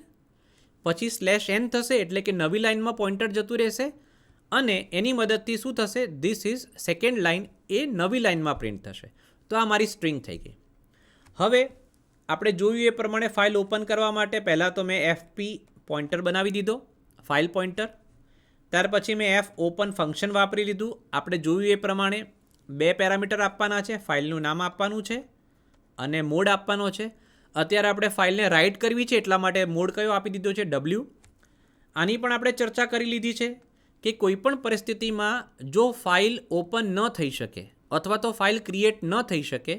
પછી /n થશે એટલે કે નવી લાઇનમાં પોઇન્ટર જતું રહેશે અને એની મદદથી શું થશે, ધીસ ઇઝ સેકન્ડ લાઇન, એ નવી લાઇનમાં પ્રિન્ટ થશે. તો આ મારી સ્ટ્રિંગ થઈ ગઈ. હવે આપણે જોયું એ પ્રમાણે ફાઇલ ઓપન કરવા માટે પહેલાં તો મેં એફપી પોઇન્ટર બનાવી દીધો, ફાઇલ પોઇન્ટર. ત્યાર પછી મેં એફ ઓપન ફંક્શન વાપરી લીધું. આપણે જોયું એ પ્રમાણે 2 પેરામીટર આપવાના છે, ફાઇલનું નામ આપવાનું છે અને મોડ આપવાનો છે. અત્યારે આપણે ફાઇલને રાઇટ કરવી છે એટલા માટે મોડ કયો આપી દીધો છે, W. આની પણ આપણે ચર્ચા કરી લીધી છે કે કોઈપણ પરિસ્થિતિમાં જો ફાઇલ ઓપન ન થઈ શકે અથવા તો ફાઇલ ક્રિએટ ન થઈ શકે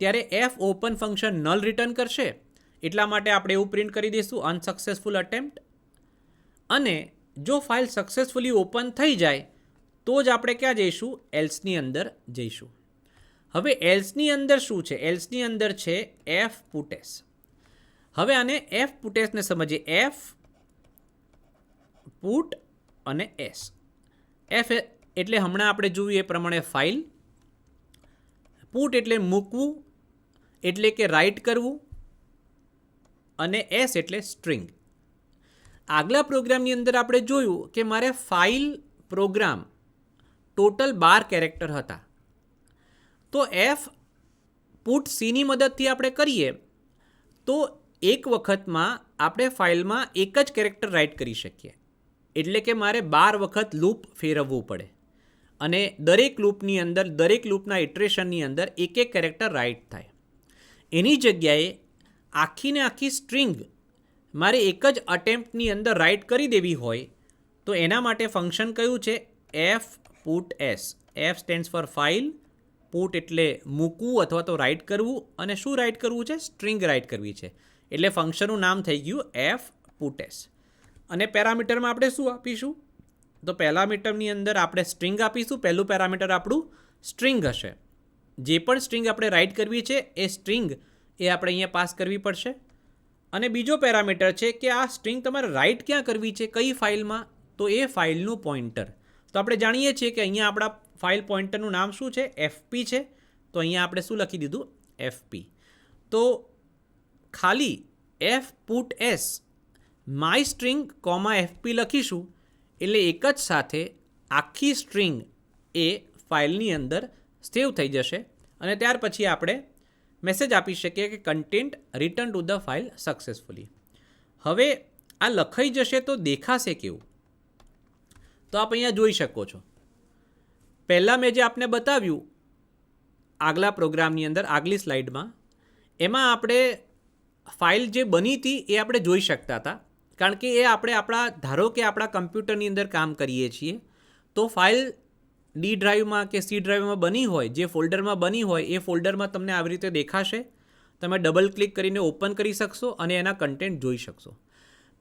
ત્યારે F open function null return કરશે. એટલા માટે આપણે એવું પ્રિન્ટ કરી દઈશું અનસક્સેસફુલ અટેમ્પ્ટ. અને જો ફાઇલ સક્સેસફુલી ઓપન થઈ જાય તો જ આપણે ક્યાં જઈશું, એલ્સની અંદર જઈશું. હવે એલ્સની અંદર શું છે, એલ્સની અંદર છે એફ પુટ એસ. હવે આને એફ પુટ એસને સમજીએ. એફ પુટ અને એસ. એફ એટલે હમણાં આપણે જોયું એ પ્રમાણે ફાઇલ, પુટ એટલે મૂકવું એટલે કે રાઇટ કરવું, અને એસ એટલે સ્ટ્રિંગ. આગલા પ્રોગ્રામની અંદર આપણે જોયું કે મારે ફાઇલ પ્રોગ્રામ ટોટલ 12 કેરેક્ટર હતા. તો એફ પુટ સીની મદદથી આપણે કરીએ તો એક વખતમાં આપણે ફાઇલમાં એક જ કેરેક્ટર રાઇટ કરી શકીએ. એટલે કે મારે 12 વખત લૂપ ફેરવવું પડે અને દરેક લૂપના ઇટરેશનની અંદર એક કેરેક્ટર રાઇટ થાય. એની જગ્યાએ આખીને આખી સ્ટ્રિંગ મારે એક જ અટેમ્પ્ટની અંદર રાઇટ કરી દેવી હોય તો એના માટે ફંક્શન કયું છે? F put s. F stands for file, put એટલે મૂકવું અથવા તો રાઇટ કરવું, અને શું રાઇટ કરવું છે? સ્ટ્રિંગ રાઇટ કરવી છે. એટલે ફંક્શનનું નામ થઈ ગયું એફ પુટ એસ. અને પેરામીટરમાં આપણે શું આપીશું? તો પેરામીટરની અંદર આપણે સ્ટ્રિંગ આપીશું. પહેલું પેરામીટર આપણું સ્ટ્રિંગ હશે. જે પણ સ્ટ્રિંગ આપણે રાઇટ કરવી છે એ સ્ટ્રિંગ એ આપણે અહીંયા પાસ કરવી પડશે. અને બીજો પેરામીટર છે કે આ સ્ટ્રિંગ તમારે રાઇટ ક્યાં કરવી છે, કઈ ફાઇલમાં? તો એ ફાઇલનું પોઇન્ટર. તો આપણે જાણીએ છીએ કે અહીંયા આપણા ફાઇલ પોઇન્ટરનું નામ શું છે? એફપી છે. તો અહીંયા આપણે શું લખી દીધું? એફપી. તો ખાલી F put S my string comma FP લખીશું એટલે એક જ સાથે આખી સ્ટ્રિંગ એ ફાઇલની અંદર સેવ થઈ જશે. અને ત્યાર પછી આપણે મેસેજ આપી શકીએ કે content return to the file successfully. હવે આ લખાઈ જશે તો દેખાશે કેવું? તો આપ અહીંયા જોઈ શકો છો. પહેલાં મેં જે આપને બતાવ્યું આગલા પ્રોગ્રામની અંદર, આગલી સ્લાઇડમાં, એમાં આપણે ફાઇલ જે બની હતી એ આપણે જોઈ શકતા હતા. કારણ કે એ આપણે ધારો કે આપણા કમ્પ્યુટરની અંદર કામ કરીએ છીએ તો ફાઇલ ડી ડ્રાઈવમાં કે સી ડ્રાઈવમાં બની હોય, જે ફોલ્ડરમાં બની હોય એ ફોલ્ડરમાં તમને આવી રીતે દેખાશે. તમે ડબલ ક્લિક કરીને ઓપન કરી શકશો અને એના કન્ટેન્ટ જોઈ શકશો.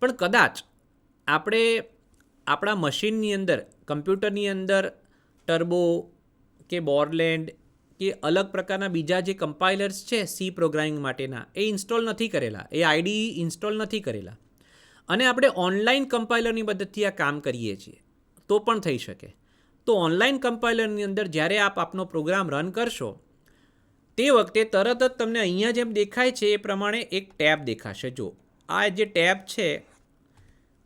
પણ કદાચ આપણે આપણા મશીનની અંદર, કમ્પ્યુટરની અંદર ટર્બો કે બોરલેન્ડ કે અલગ પ્રકારના બીજા જે કમ્પાઇલર્સ છે સી પ્રોગ્રામિંગ માટેના, એ ઇન્સ્ટોલ નથી કરેલા, એ આઈડીઈ ઇન્સ્ટોલ નથી કરેલા, અને આપણે ઓનલાઈન કમ્પાઇલરની મદદથી આ કામ કરીએ છીએ તો પણ થઈ શકે. તો ઓનલાઈન કમ્પાઇલરની અંદર જ્યારે આપ આપનો પ્રોગ્રામ રન કરશો તે વખતે તરત જ તમને અહીંયા જેમ દેખાય છે એ પ્રમાણે એક ટેબ દેખાશે. જો આ જે ટેબ છે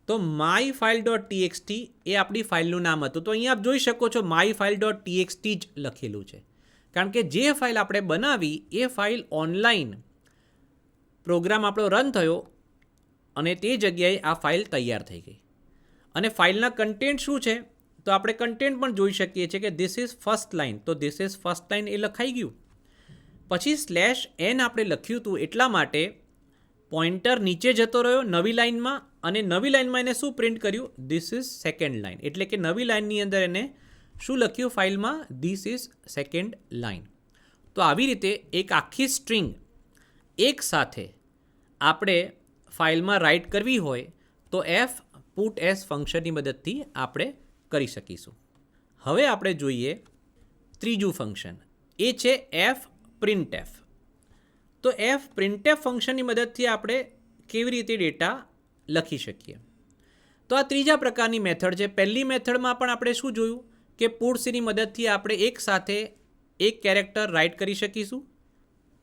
તો માય ફાઇલ ડોટ ટીએક્સટી એ આપણી ફાઇલનું નામ હતું. તો અહીંયા આપ જોઈ શકો છો માય ફાઇલ ડોટ ટીએક્સટી જ લખેલું છે. કારણ કે જે ફાઇલ આપણે બનાવી એ ફાઇલ ઓનલાઈન પ્રોગ્રામ આપણો રન થયો અને તે જગ્યાએ આ ફાઇલ તૈયાર થઈ ગઈ. અને ફાઇલના કન્ટેન્ટ શું છે? તો આપણે કન્ટેન્ટ પણ જોઈ શકીએ છીએ કે ધીસ ઇઝ ફર્સ્ટ લાઇન. તો ધીસ ઇઝ ફર્સ્ટ લાઇન એ લખાઈ ગયું. પછી /n આપણે લખ્યું હતું એટલા માટે પોઇન્ટર નીચે જતો રહ્યો નવી લાઇનમાં, અને નવી લાઇનમાં એને શું પ્રિન્ટ કર્યું? This is second line. એટલે કે નવી લાઇનની અંદર એને શું લખ્યું ફાઇલમાં? This is second line. તો આવી રીતે એક આખી સ્ટ્રિંગ એક સાથે આપણે ફાઇલમાં રાઇટ કરવી હોય તો એફ પુટ એસ ફંક્શનની મદદથી આપણે કરી શકીશું. હવે આપણે જોઈએ ત્રીજું ફંક્શન, એ છે એફ પ્રિન્ટએફ. તો એફ પ્રિન્ટએફ ફંક્શનની મદદથી આપણે કેવી રીતે ડેટા લખી શકીએ? તો આ ત્રીજા પ્રકારની મેથડ છે. પહેલી મેથડમાં પણ આપણે શું જોયું કે પુટ્સની મદદથી આપણે એક સાથે એક કેરેક્ટર રાઇટ કરી શકીશું.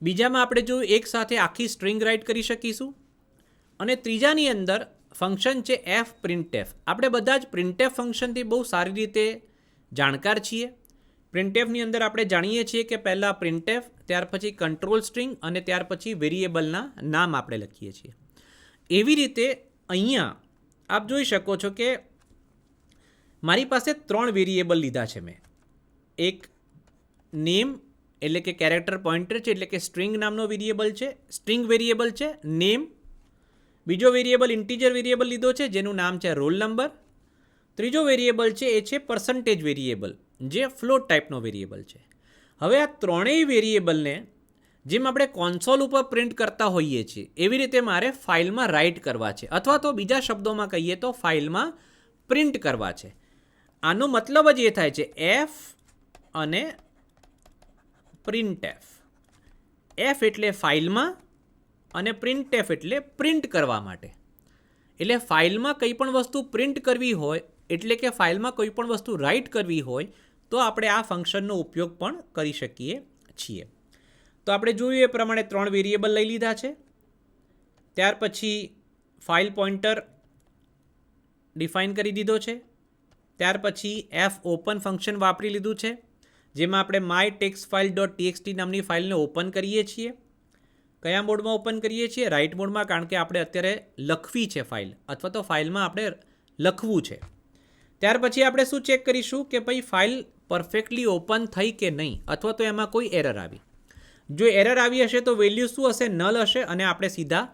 બીજામાં આપણે જોયું એક સાથે આખી સ્ટ્રિંગ રાઇટ કરી શકીશું. અને ત્રીજાની અંદર ફંક્શન છે એફ પ્રિન્ટએફ. આપણે બધા જ પ્રિન્ટએફ ફંક્શનથી બહુ સારી રીતે જાણકાર છીએ. પ્રિન્ટએફની અંદર આપણે જાણીએ છીએ કે પહેલાં પ્રિન્ટએફ, ત્યાર પછી કંટ્રોલ સ્ટ્રિંગ અને ત્યાર પછી વેરિયેબલના નામ આપણે લખીએ છીએ. એવી રીતે અહીંયા આપ જોઈ શકો છો કે મારી પાસે 3 વેરિયેબલ લીધા છે મેં. એક નેમ એટલે કે કેરેક્ટર પોઇન્ટર છે, એટલે કે સ્ટ્રિંગ નામનો વેરિયેબલ છે, સ્ટ્રિંગ વેરિયેબલ છે નેમ. બીજો વેરિયેબલ ઇન્ટીજર વેરિયેબલ લીધો છે જેનું નામ છે રોલ નંબર. ત્રીજો વેરિયેબલ છે એ છે પર્સન્ટેજ વેરિયેબલ, જે ફ્લોટ ટાઈપનો વેરિયેબલ છે. હવે આ ત્રણેય વેરિયેબલને જેમ આપણે કોન્સોલ ઉપર પ્રિન્ટ કરતા હોઈએ છીએ એવી રીતે મારે ફાઇલમાં રાઇટ કરવા છે, અથવા તો બીજા શબ્દોમાં કહીએ તો ફાઇલમાં પ્રિન્ટ કરવા છે. આનો મતલબ જ એ થાય છે એફ અને પ્રિન્ટએફ. એફ એટલે ફાઇલમાં અને પ્રિન્ટએફ એટલે પ્રિન્ટ કરવા માટે. એટલે ફાઇલમાં કંઈ પણ વસ્તુ પ્રિન્ટ કરવી હોય, એટલે કે ફાઇલમાં કોઈ પણ વસ્તુ રાઇટ કરવી હોય તો આપણે આ ફંક્શનનો ઉપયોગ પણ કરી શકીએ છીએ. તો આપણે જોયું એ પ્રમાણે 3 વેરિયેબલ લઈ લીધા છે. ત્યાર પછી ફાઇલ પોઇન્ટર ડિફાઇન કરી દીધો છે. ત્યાર પછી એફ ઓપન ફંક્શન વાપરી લીધું છે, જેમાં આપણે my text file dot TXT નામની ફાઇલને ઓપન કરીએ છીએ. કયા મોડમાં ઓપન કરીએ છીએ? રાઇટ મોડમાં, કારણ કે આપણે અત્યારે લખવી છે ફાઇલ, અથવા તો ફાઇલમાં આપણે લખવું છે. ત્યાર પછી આપણે શું ચેક કરીશું કે ભાઈ ફાઇલ પરફેક્ટલી ઓપન થઈ કે નહીં, અથવા તો એમાં કોઈ એરર આવી. જો એરર આવી હશે તો વેલ્યુ શું હશે? નલ હશે, અને આપણે સીધા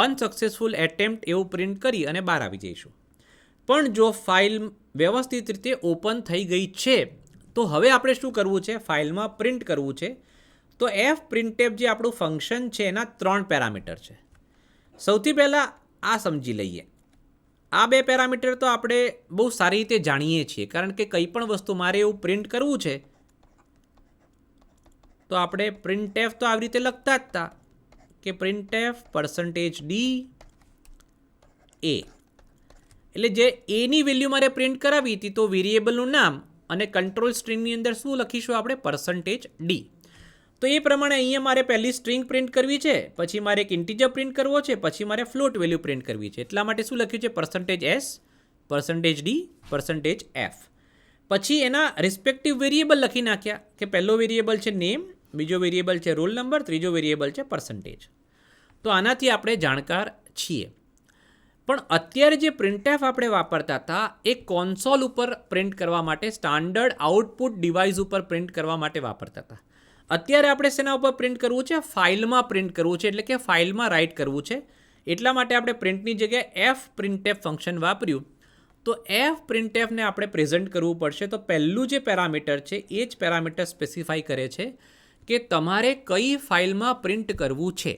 અનસક્સેસફુલ એટેમ્પ્ટ એવું પ્રિન્ટ કરી અને બહાર આવી જઈશું. પણ જો ફાઇલ વ્યવસ્થિત રીતે ઓપન થઈ ગઈ છે તો હવે આપણે શું કરવું છે? ફાઇલમાં પ્રિન્ટ કરવું છે. તો એફ પ્રિન્ટએફ જે આપણું ફંક્શન છે એના 3 પેરામીટર છે. સૌથી પહેલાં આ સમજી લઈએ. આ 2 પેરામીટર તો આપણે બહુ સારી રીતે જાણીએ છીએ, કારણ કે કંઈ પણ વસ્તુ મારે એવું પ્રિન્ટ કરવું છે તો આપણે પ્રિન્ટએફ તો આવી રીતે લખતા જ હતા કે પ્રિન્ટએફ %d a. એટલે જે એની વેલ્યુ મારે પ્રિન્ટ કરાવી હતી તો વેરિયેબલનું નામ અને કંટ્રોલ સ્ટ્રિંગની અંદર શું લખીશું આપણે? %d. તો એ પ્રમાણે અહીંયા મારે પહેલી સ્ટ્રિંગ પ્રિન્ટ કરવી છે, પછી મારે એક ઇન્ટીજર પ્રિન્ટ કરવો છે, પછી મારે ફ્લોટ વેલ્યુ પ્રિન્ટ કરવી છે. એટલા માટે શું લખ્યું છે? %s, %d, %f. પછી એના રિસ્પેક્ટિવ વેરિયેબલ લખી નાખ્યા કે પહેલો વેરિયેબલ છે નેમ, બીજો વેરિયેબલ છે રોલ નંબર, ત્રીજો વેરિયેબલ છે %. તો આનાથી આપણે જાણકાર છીએ. પણ અત્યારે જે પ્રિન્ટએફ આપણે વાપરતા હતા એ કોન્સોલ ઉપર પ્રિન્ટ કરવા માટે, સ્ટાન્ડર્ડ આઉટપુટ ડિવાઇસ ઉપર પ્રિન્ટ કરવા માટે વાપરતા હતા. અત્યારે આપણે શેના ઉપર પ્રિન્ટ કરવું છે? ફાઇલમાં પ્રિન્ટ કરવું છે, એટલે કે ફાઇલમાં રાઇટ કરવું છે. એટલા માટે આપણે પ્રિન્ટની જગ્યાએ એફ પ્રિન્ટએફ ફંક્શન વાપર્યું. તો એફ પ્રિન્ટએફને આપણે પ્રેઝન્ટ કરવું પડશે. તો પહેલું જે પેરામીટર છે એ જ પેરામીટર સ્પેસિફાઈ કરે છે કે તમારે કઈ ફાઇલમાં પ્રિન્ટ કરવું છે.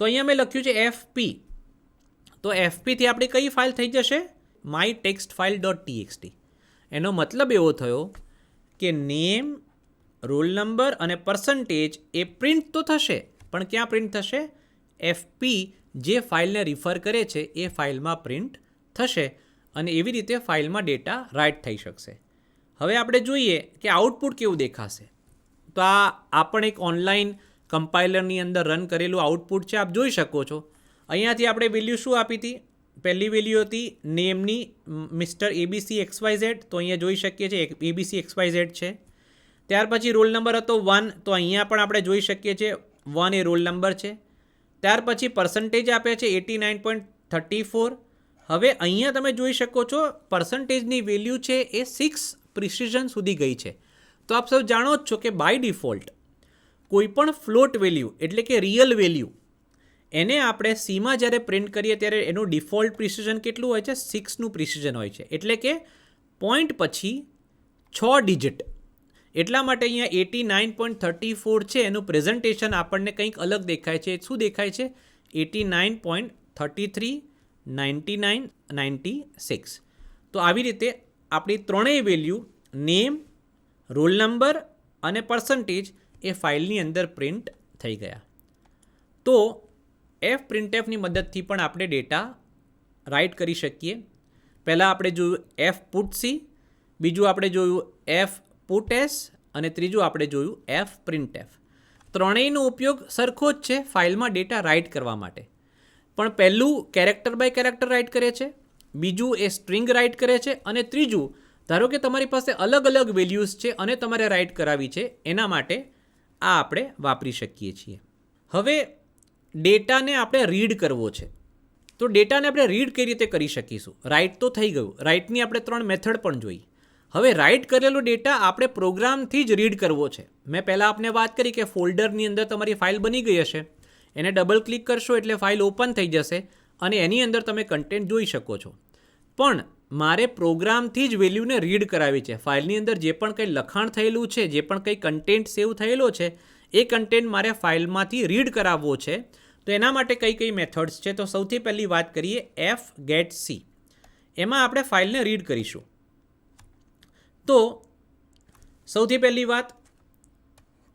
તો અહીંયા મેં લખ્યું છે એફપી. તો એફપીથી આપણી કઈ ફાઇલ થઈ જશે? mytextfile.txt. એનો મતલબ એવો થયો કે નેમ, રોલ નંબર અને % એ પ્રિન્ટ તો થશે, પણ ક્યાં પ્રિન્ટ થશે? એફપી જે ફાઇલને રિફર કરે છે એ ફાઇલમાં પ્રિન્ટ થશે, અને એવી રીતે ફાઇલમાં ડેટા રાઇટ થઈ શકશે. હવે આપણે જોઈએ કે આઉટપુટ કેવું દેખાશે. તો આ પણ એક ઓનલાઈન કમ્પાઇલરની અંદર રન કરેલું આઉટપુટ છે, આપ જોઈ શકો છો. અહીંયાથી આપણે વેલ્યુ શું આપી હતી? પહેલી વેલ્યુ હતી નેમની મિસ્ટર ABCXYZ. તો અહીંયા જોઈ શકીએ છીએ ABCXYZ છે. ત્યાર પછી રોલ નંબર હતો 1. તો અહીંયા પણ આપણે જોઈ શકીએ છીએ 1 એ રોલ નંબર છે. ત્યાર પછી % આપ્યા છે 89.34. હવે અહીંયા તમે જોઈ શકો છો %ની વેલ્યુ છે એ 6 પ્રિસિઝન સુધી ગઈ છે. તો આપ સૌ જાણો જ છો કે બાય ડિફોલ્ટ કોઈ પણ ફ્લોટ વેલ્યુ એટલે કે રિયલ વેલ્યુ એને આપણે સીમાં જ્યારે પ્રિન્ટ કરીએ ત્યારે એનું ડિફોલ્ટ પ્રિસિઝન કેટલું હોય છે? 6નું પ્રિસિઝન હોય છે, એટલે કે પોઈન્ટ પછી 6 ડિજિટ. એટલા માટે અહીંયા 89.34 છે એનું પ્રેઝન્ટેશન આપણને કંઈક અલગ દેખાય છે. શું દેખાય છે? 89.33, 99, 96. તો આવી રીતે આપણી ત્રણેય વેલ્યુ નેમ, રોલ નંબર અને % એ ફાઇલની અંદર પ્રિન્ટ થઈ ગયા. તો એફ પ્રિન્ટએફની મદદથી પણ આપણે ડેટા રાઇટ કરી શકીએ. પહેલાં આપણે જોયું એફ પુટ સી, બીજું આપણે જોયું એફ પુટ એસ, અને ત્રીજું આપણે જોયું એફ પ્રિન્ટએફ. ત્રણેયનો ઉપયોગ સરખો જ છે ફાઇલમાં ડેટા રાઇટ કરવા માટે. પણ પહેલું કેરેક્ટર બાય કેરેક્ટર રાઇટ કરે છે, બીજું એ સ્ટ્રિંગ રાઇટ કરે છે, અને ત્રીજું ધારો કે તમારી પાસે અલગ અલગ વેલ્યુઝ છે અને તમારે રાઇટ કરાવી છે, એના માટે આ આપણે વાપરી શકીએ છીએ. હવે ડેટાને આપણે રીડ કરવો છે. તો ડેટાને આપણે રીડ કઈ રીતે કરી શકીશું? રાઇટ તો થઈ ગયું, રાઇટની આપણે 3 મેથડ પણ જોઈ. હવે રાઇટ કરેલો ડેટા આપણે પ્રોગ્રામથી જ રીડ કરવો છે. મેં પહેલાં આપને વાત કરી કે ફોલ્ડરની અંદર તમારી ફાઇલ બની ગઈ હશે, એને ડબલ ક્લિક કરશો એટલે ફાઇલ ઓપન થઈ જશે અને એની અંદર તમે કન્ટેન્ટ જોઈ શકો છો. પણ મારે પ્રોગ્રામથી જ વેલ્યુને રીડ કરાવી છે. ફાઇલની અંદર જે પણ કંઈ લખાણ થયેલું છે, જે પણ કંઈ કન્ટેન્ટ સેવ થયેલો છે, એ કન્ટેન્ટ મારે ફાઇલમાંથી રીડ કરાવવો છે. તો એના માટે કઈ મેથડ્સ છે? તો સૌથી પહેલી વાત કરીએ એફ ગેટ સી. એમાં આપણે ફાઇલને રીડ કરીશું. તો સૌથી પહેલી વાત,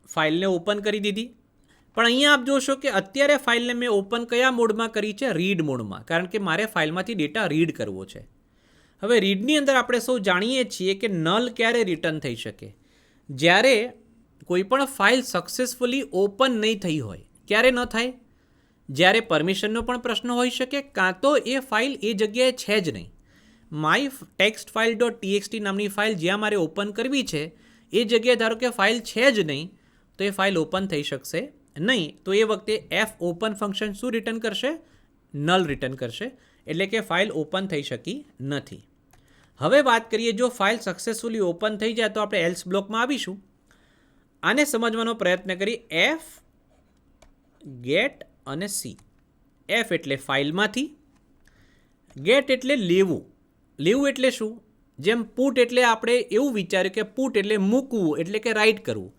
ફાઇલને ઓપન કરી દીધી. પણ અહીંયા આપ જોશો કે અત્યારે ફાઇલને મેં ઓપન કયા મોડમાં કરી છે? રીડ મોડમાં, કારણ કે મારે ફાઇલમાંથી ડેટા રીડ કરવો છે. હવે રીડની અંદર આપણે સૌ જાણીએ છીએ કે નલ ક્યારે રિટર્ન થઈ શકે? જ્યારે કોઈ પણ ફાઇલ સક્સેસફુલી ઓપન નહીં થઈ હોય. ક્યારે ન થાય? જ્યારે પરમિશનનો પણ પ્રશ્ન હોઈ શકે, કાં તો એ ફાઇલ એ જગ્યાએ છે જ નહીં. mytextfile.txt નામની ફાઇલ જ્યાં મારે ઓપન કરવી છે એ જગ્યાએ ધારો કે ફાઇલ છે જ નહીં, તો એ ફાઇલ ઓપન થઈ શકશે નહીં. તો એ વખતે એફ ઓપન ફંક્શન શું રિટર્ન કરશે? નલ રિટર્ન કરશે, એટલે કે ફાઇલ ઓપન થઈ શકી નથી. હવે વાત કરીએ, જો ફાઇલ સક્સેસફુલી ઓપન થઈ જાય તો આપણે એલ્સ બ્લોકમાં આવીશું. આને સમજવાનો પ્રયત્ન કરી. એફ ગેટ અને સી. એફ એટલે ફાઇલમાંથી, ગેટ એટલે લેવું. લેવું એટલે શું? જેમ પુટ એટલે આપણે એવું વિચાર્યું કે પુટ એટલે મૂકવું એટલે કે રાઇટ કરવું,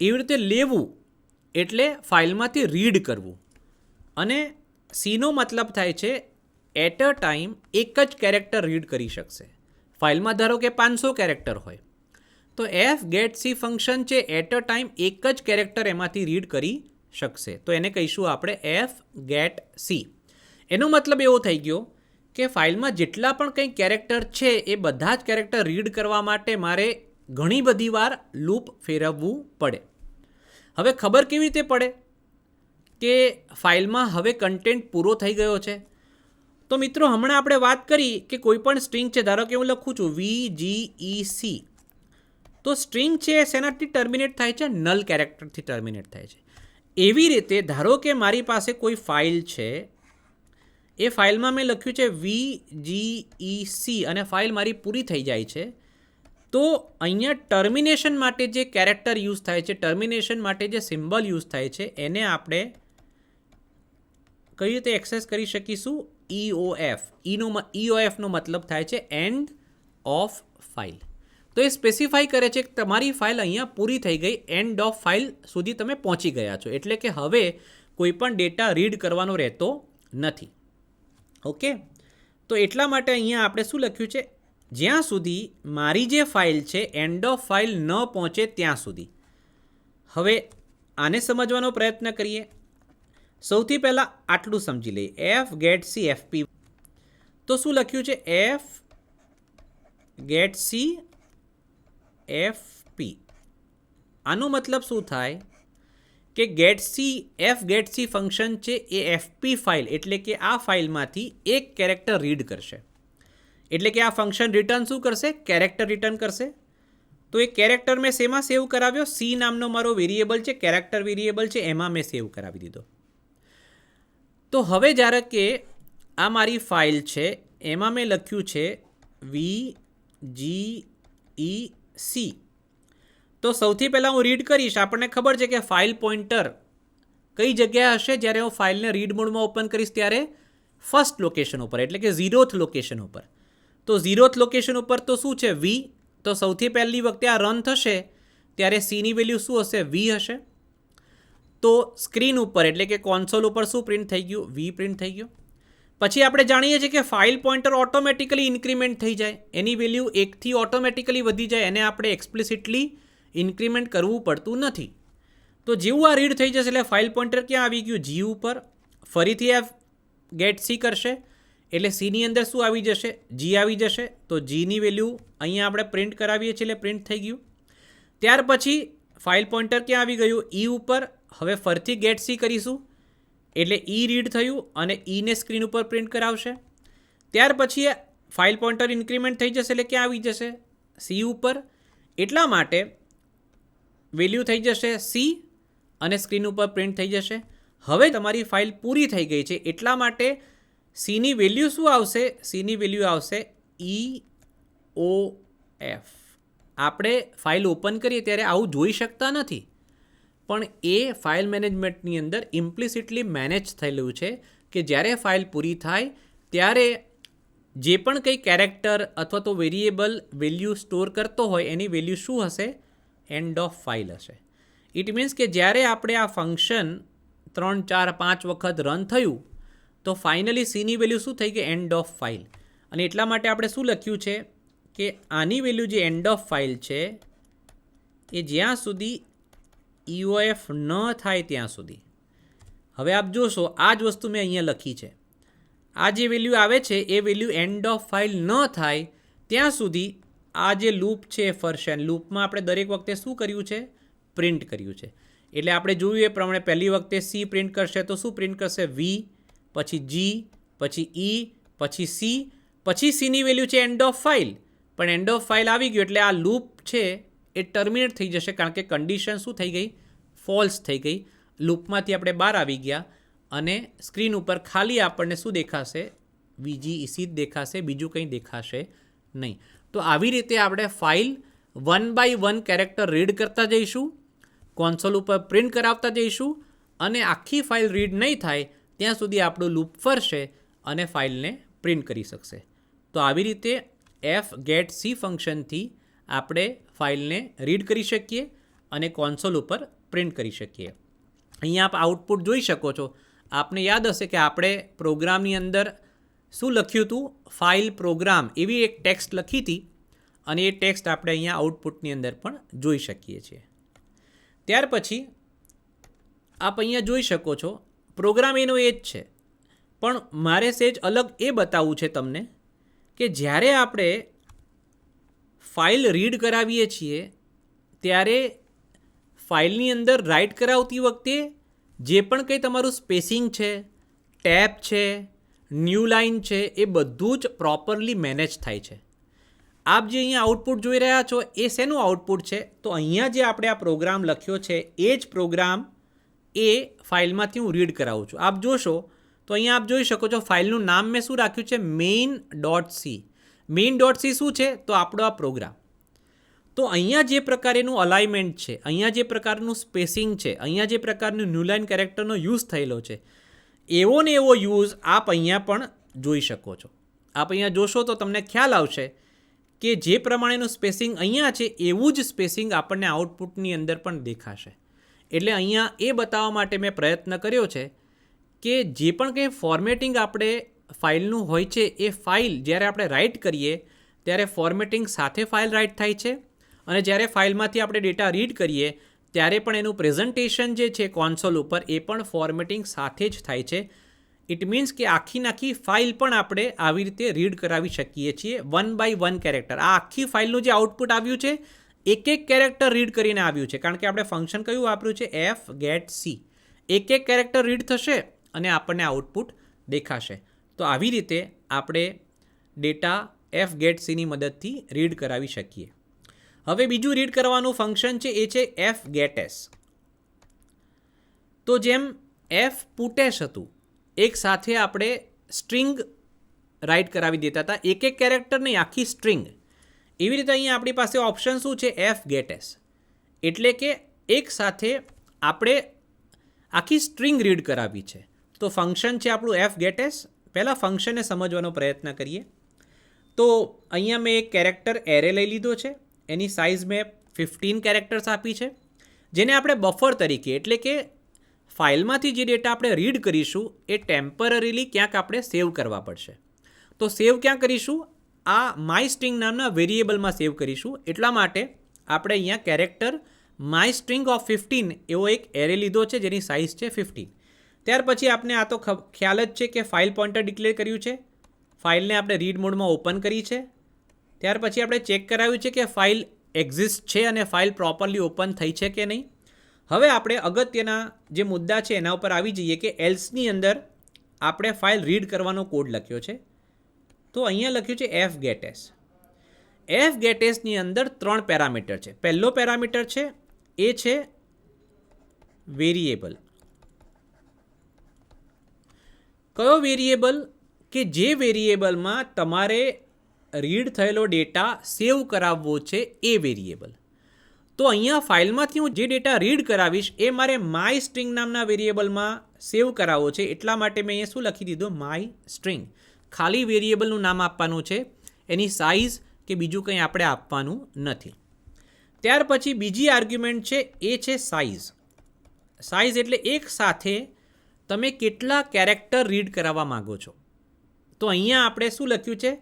એવી રીતે લેવું એટલે ફાઇલમાંથી રીડ કરવું. અને સીનો મતલબ થાય છે એટ અ ટાઈમ એક જ કેરેક્ટર રીડ કરી શકશે. ફાઇલમાં ધારો કે 500 કેરેક્ટર હોય તો એફ ગેટ સી ફંક્શન છે એટ અ ટાઈમ એક જ કેરેક્ટર એમાંથી રીડ કરી શકશે. તો એને કહીશું આપણે એફ ગેટ સી. એનો મતલબ એવો થઈ ગયો કે ફાઇલમાં જેટલા પણ કંઈ કેરેક્ટર છે એ બધા જ કેરેક્ટર રીડ કરવા માટે મારે ઘણી બધી વાર લૂપ ફેરવવું પડે. હવે ખબર કેવી રીતે પડે કે ફાઇલમાં હવે કન્ટેન્ટ પૂરો થઈ ગયો છે? તો મિત્રો, હમણાં આપણે વાત કરી કે કોઈ પણ સ્ટ્રિંગ છે, ધારો કે હું લખું છું VGEC, તો સ્ટ્રિંગ છે શેનાથી ટર્મિનેટ થાય છે? નલ કેરેક્ટરથી ટર્મિનેટ થાય છે. એવી રીતે ધારો કે મારી પાસે કોઈ ફાઇલ છે, એ ફાઇલમાં મેં લખ્યું છે VGEC અને ફાઇલ મારી પૂરી થઈ જાય છે, તો અહીંયા ટર્મિનેશન માટે જે કેરેક્ટર યુઝ થાય છે, ટર્મિનેશન માટે જે સિમ્બલ યુઝ થાય છે, એને આપણે કઈ રીતે એક્સેસ કરી શકીશું? EOF. EOFનો મતલબ થાય છે એન્ડ ઓફ ફાઇલ. તો એ સ્પેસિફાઈ કરે છે કે તમારી ફાઇલ અહીંયા પૂરી થઈ ગઈ, એન્ડ ઓફ ફાઇલ સુધી તમે પહોંચી ગયા છો, એટલે કે હવે કોઈ પણ ડેટા રીડ કરવાનો રહેતો નથી. ઓકે, તો એટલા માટે અહીંયા આપણે શું લખ્યું છે? જ્યાં સુધી મારી જે ફાઇલ છે એન્ડ ઓફ ફાઇલ ન પહોંચે ત્યાં સુધી. હવે આને સમજવાનો પ્રયત્ન કરીએ. સૌથી પહેલાં આટલું સમજી લઈએ. F get c FP. તો શું લખ્યું છે? F get c FP. આનો મતલબ શું થાય કે એફ ગેટ સી ફંક્શન છે એ એફપી ફાઇલ એટલે કે આ ફાઇલમાંથી એક કેરેક્ટર રીડ કરશે. એટલે કે આ ફંક્શન રિટર્ન શું કરશે? કેરેક્ટર રિટર્ન કરશે. તો એ કેરેક્ટર મેં શેમાં સેવ કરાવ્યો? સી નામનો મારો વેરિયેબલ છે, કેરેક્ટર વેરિયેબલ છે, એમાં મેં સેવ કરાવી દીધો. તો હવે જ્યારે કે આ મારી ફાઇલ છે, એમાં મેં લખ્યું છે VGEC. તો સૌથી પહેલાં હું રીડ કરીશ. આપણને ખબર છે કે ફાઇલ પોઇન્ટર કઈ જગ્યાએ હશે? જ્યારે હું ફાઇલને રીડ મોડમાં ઓપન કરીશ ત્યારે ફર્સ્ટ લોકેશન ઉપર, એટલે કે 0th લોકેશન ઉપર. તો 0th લોકેશન ઉપર તો શું છે? V. તો સૌથી પહેલી વખતે આ રન થશે ત્યારે સીની વેલ્યુ શું હશે? V હશે. તો સ્ક્રીન ઉપર એટલે કે કોન્સોલ ઉપર શું પ્રિન્ટ થઈ ગયું? V પ્રિન્ટ થઈ ગયું. પછી આપણે જાણીએ છીએ કે ફાઇલ પોઇન્ટર ઓટોમેટિકલી ઇન્ક્રીમેન્ટ થઈ જાય, એની વેલ્યુ 1થી ઓટોમેટિકલી વધી જાય, એને આપણે એક્સપ્લિસિટલી ઇન્ક્રીમેન્ટ કરવું પડતું નથી. તો જેવું આ રીડ થઈ જશે એટલે ફાઇલ પોઇન્ટર ક્યાં આવી ગયું? G ઉપર. ફરીથી આ ગેટ સી કરશે એટલે સીની અંદર શું આવી જશે? G આવી જશે. તો જીની વેલ્યુ અહીંયા આપણે પ્રિન્ટ કરાવીએ છીએ એટલે પ્રિન્ટ થઈ ગયું. ત્યાર પછી ફાઇલ પોઇન્ટર ક્યાં આવી ગયું? E ઉપર. હવે ફરીથી ગેટ સી કરીશું એટલે E રીડ થયું અને Eને સ્ક્રીન ઉપર પ્રિન્ટ કરાવશે. ત્યાર પછી ફાઇલ પોઇન્ટર ઇન્ક્રીમેન્ટ થઈ જશે એટલે ક્યાં આવી જશે? સી ઉપર. એટલા માટે વેલ્યુ થઈ જશે સી અને સ્ક્રીન ઉપર પ્રિન્ટ થઈ જશે. હવે તમારી ફાઇલ પૂરી થઈ ગઈ છે એટલા માટે સીની વેલ્યુ શું આવશે? સીની વેલ્યુ આવશે EOF. આપણે ફાઇલ ઓપન કરીએ ત્યારે આવું જોઈ શકતા નથી, પણ એ ફાઇલ મેનેજમેન્ટની અંદર ઇમ્પ્લિસિટલી મેનેજ થયેલું છે કે જ્યારે ફાઇલ પૂરી થાય ત્યારે જે પણ કંઈ કેરેક્ટર અથવા તો વેરિયેબલ વેલ્યુ સ્ટોર કરતો હોય એની વેલ્યુ શું હશે? એન્ડ ઓફ ફાઇલ હશે. ઇટ મીન્સ કે જ્યારે આપણે આ ફંક્શન 3, 4, 5 વખત રન થયું તો ફાઇનલી સીની વેલ્યુ શું થઈ ગઈ? End of file. અને એટલા માટે આપણે શું લખ્યું છે કે આની વેલ્યુ જે એન્ડ ઓફ ફાઇલ છે એ જ્યાં સુધી EOF ન થાય ત્યાં સુધી. હવે આપ જોશો આ જ વસ્તુ મેં અહીંયા લખી છે. આ જે વેલ્યુ આવે છે એ વેલ્યુ એન્ડ ઓફ ફાઇલ ન થાય ત્યાં સુધી આ જે લૂપ છે એ ફરશે. અને લૂપમાં આપણે દરેક વખતે શું કર્યું છે? પ્રિન્ટ કર્યું છે. એટલે આપણે જોયું એ પ્રમાણે પહેલી વખતે સી પ્રિન્ટ કરશે તો શું પ્રિન્ટ કરશે? V, પછી G, પછી E, પછી C, પછી સીની વેલ્યુ છે એન્ડ ઓફ ફાઇલ. પણ એન્ડ ઓફ ફાઇલ આવી ગયું એટલે આ લૂપ છે એ ટર્મિનેટ થઈ જશે કારણ કે કન્ડિશન શું થઈ ગઈ? ફોલ્સ થઈ ગઈ. લૂપમાંથી આપણે બહાર આવી ગયા અને સ્ક્રીન ઉપર ખાલી આપણને શું દેખાશે? VGEC દેખાશે, બીજું કંઈ દેખાશે નહીં. તો આવી રીતે આપણે ફાઇલ 1 by 1 કેરેક્ટર રીડ કરતા જઈશું, કોન્સોલ ઉપર પ્રિન્ટ કરાવતા જઈશું અને આખી ફાઇલ રીડ નહીં થાય ત્યાં સુધી આપણું લૂપ ફરશે અને ફાઇલને પ્રિન્ટ કરી શકશે. તો આવી રીતે fgetc ફંક્શનથી આપણે ફાઇલને રીડ કરી શકીએ અને કોન્સોલ ઉપર પ્રિન્ટ કરી શકીએ. અહીંયા આપ આઉટપુટ જોઈ શકો છો. આપને યાદ હશે કે આપણે પ્રોગ્રામની અંદર શું લખ્યું હતું, ફાઇલ પ્રોગ્રામ એવી એક ટેક્સ્ટ લખી હતી અને એ ટેક્સ્ટ આપણે અહીંયા આઉટપુટની અંદર પણ જોઈ શકીએ છીએ. ત્યાર પછી આપ અહીંયા જોઈ શકો છો પ્રોગ્રામ એનો એ જ છે, પણ મારે સેજ અલગ એ બતાવવું છે તમને કે જ્યારે આપણે ફાઇલ રીડ કરાવીએ છીએ ત્યારે ફાઇલની અંદર રાઇટ કરાવતી વખતે જે પણ કંઈ તમારું સ્પેસિંગ છે, ટેબ છે, ન્યૂ લાઇન છે, એ બધું જ પ્રોપરલી મેનેજ થાય છે. આપ જે અહીંયા આઉટપુટ જોઈ રહ્યા છો એ શેનું આઉટપુટ છે? તો અહીંયા જે આપણે આ પ્રોગ્રામ લખ્યો છે એ જ પ્રોગ્રામ એ ફાઇલમાંથી હું રીડ કરાવું છું. આપ જોશો તો અહીંયા આપ જોઈ શકો છો ફાઇલનું નામ મેં શું રાખ્યું છે, main.c. main.c શું છે? તો આપણો આ પ્રોગ્રામ. તો અહીંયા જે પ્રકારેનું અલાઇનમેન્ટ છે, અહીંયા જે પ્રકારનું સ્પેસિંગ છે, અહીંયા જે પ્રકારનું ન્યૂલાઇન કેરેક્ટરનો યુઝ થયેલો છે, એવો ને એવો યુઝ આપ અહીંયા પણ જોઈ શકો છો. આપ અહીંયા જોશો તો તમને ખ્યાલ આવશે કે જે પ્રમાણેનું સ્પેસિંગ અહીંયા છે એવું જ સ્પેસિંગ આપણને આઉટપુટની અંદર પણ દેખાશે. એટલે અહીંયા એ બતાવવા માટે મેં પ્રયત્ન કર્યો છે કે જે પણ કંઈ ફોર્મેટિંગ આપણે ફાઇલનું હોય છે એ ફાઇલ જ્યારે આપણે રાઇટ કરીએ ત્યારે ફોર્મેટિંગ સાથે ફાઇલ રાઇટ થાય છે અને જ્યારે ફાઇલમાંથી આપણે ડેટા રીડ કરીએ ત્યારે પણ એનું પ્રેઝન્ટેશન જે છે કોન્સોલ ઉપર એ પણ ફોર્મેટિંગ સાથે જ થાય છે. ઇટ મીન્સ કે આખી ફાઇલ પણ આપણે આવી રીતે રીડ કરાવી શકીએ છીએ 1 by 1 કેરેક્ટર. આ આખી ફાઇલનું જે આઉટપુટ આવ્યું છે એક કેરેક્ટર રીડ કરીને આવ્યું છે, કારણ કે આપણે ફંક્શન કયું વાપર્યું છે, fgetc. એક કેરેક્ટર રીડ થશે અને આપણને આઉટપુટ દેખાશે. તો આવી રીતે આપણે ડેટા fgetc ની મદદથી રીડ કરાવી શકીએ. હવે બીજું રીડ કરવાનું ફંક્શન છે એ છે fgetS. તો જેમ fputesh હતું, એક સાથે આપણે સ્ટ્રિંગ રાઇટ કરાવી દેતા હતા, એક કેરેક્ટર નહીં આખી સ્ટ્રિંગ. એવી રીતે અહીંયા આપણી પાસે ઓપ્શન શું છે, fgetS. એટલે કે એક સાથે આપણે આખી સ્ટ્રિંગ રીડ કરાવી છે. તો ફંક્શન છે આપણું fgetS. પહેલાં ફંક્શનને સમજવાનો પ્રયત્ન કરીએ. તો અહીંયા મેં એક કેરેક્ટર એરે લઈ લીધો છે, એની સાઇઝ મેં 15 કેરેક્ટર્સ આપી છે, જેને આપણે બફર તરીકે એટલે કે ફાઇલમાંથી જે ડેટા આપણે રીડ કરીશું એ ટેમ્પરરીલી ક્યાંક આપણે સેવ કરવા પડશે. તો સેવ ક્યાં કરીશું? આ માયસ્ટ્રિંગ નામના વેરિયેબલમાં સેવ કરીશું. એટલા માટે આપણે અહીંયા કેરેક્ટર માયસ્ટ્રિંગ ઓફ 15 એવો એક એરે લીધો છે જેની સાઇઝ છે 15. ત્યાર પછી આપણે આ તો ખ્યાલ જ છે કે ફાઇલ પોઇન્ટર ડિક્લેર કર્યું છે, ફાઇલને આપણે રીડ મોડમાં ઓપન કરી છે. ત્યાર પછી આપણે ચેક કરાવ્યું છે કે ફાઇલ એક્ઝિસ્ટ છે અને ફાઇલ પ્રોપરલી ઓપન થઈ છે કે નહીં. હવે આપણે અગત્યના જે મુદ્દા છે એના ઉપર આવી જઈએ કે એલ્સની અંદર આપણે ફાઇલ રીડ કરવાનો કોડ લખ્યો છે. તો અહીંયા લખ્યું છે fgetS. fgetSની અંદર 3 પેરામીટર છે. પહેલો પેરામીટર છે એ છે વેરિયેબલ. કયો વેરિયેબલ? કે જે વેરિયેબલમાં તમારે રીડ થયેલો ડેટા સેવ કરાવવો છે એ વેરિયેબલ. તો અહીંયા ફાઇલમાંથી હું જે ડેટા રીડ કરાવીશ એ મારે માય સ્ટ્રિંગ નામના વેરિયેબલમાં સેવ કરાવવો છે. એટલા માટે મેં અહીંયા શું લખી દીધું, માય સ્ટ્રિંગ. ખાલી વેરિયેબલનું નામ આપવાનું છે, એની સાઇઝ કે બીજું કંઈ આપણે આપવાનું નથી. ત્યાર પછી બીજી આર્ગ્યુમેન્ટ છે એ છે સાઇઝ. સાઇઝ એટલે એક સાથે તમે કેટલા કેરેક્ટર રીડ કરાવવા માગો છો. તો અહીંયા આપણે શું લખ્યું છે,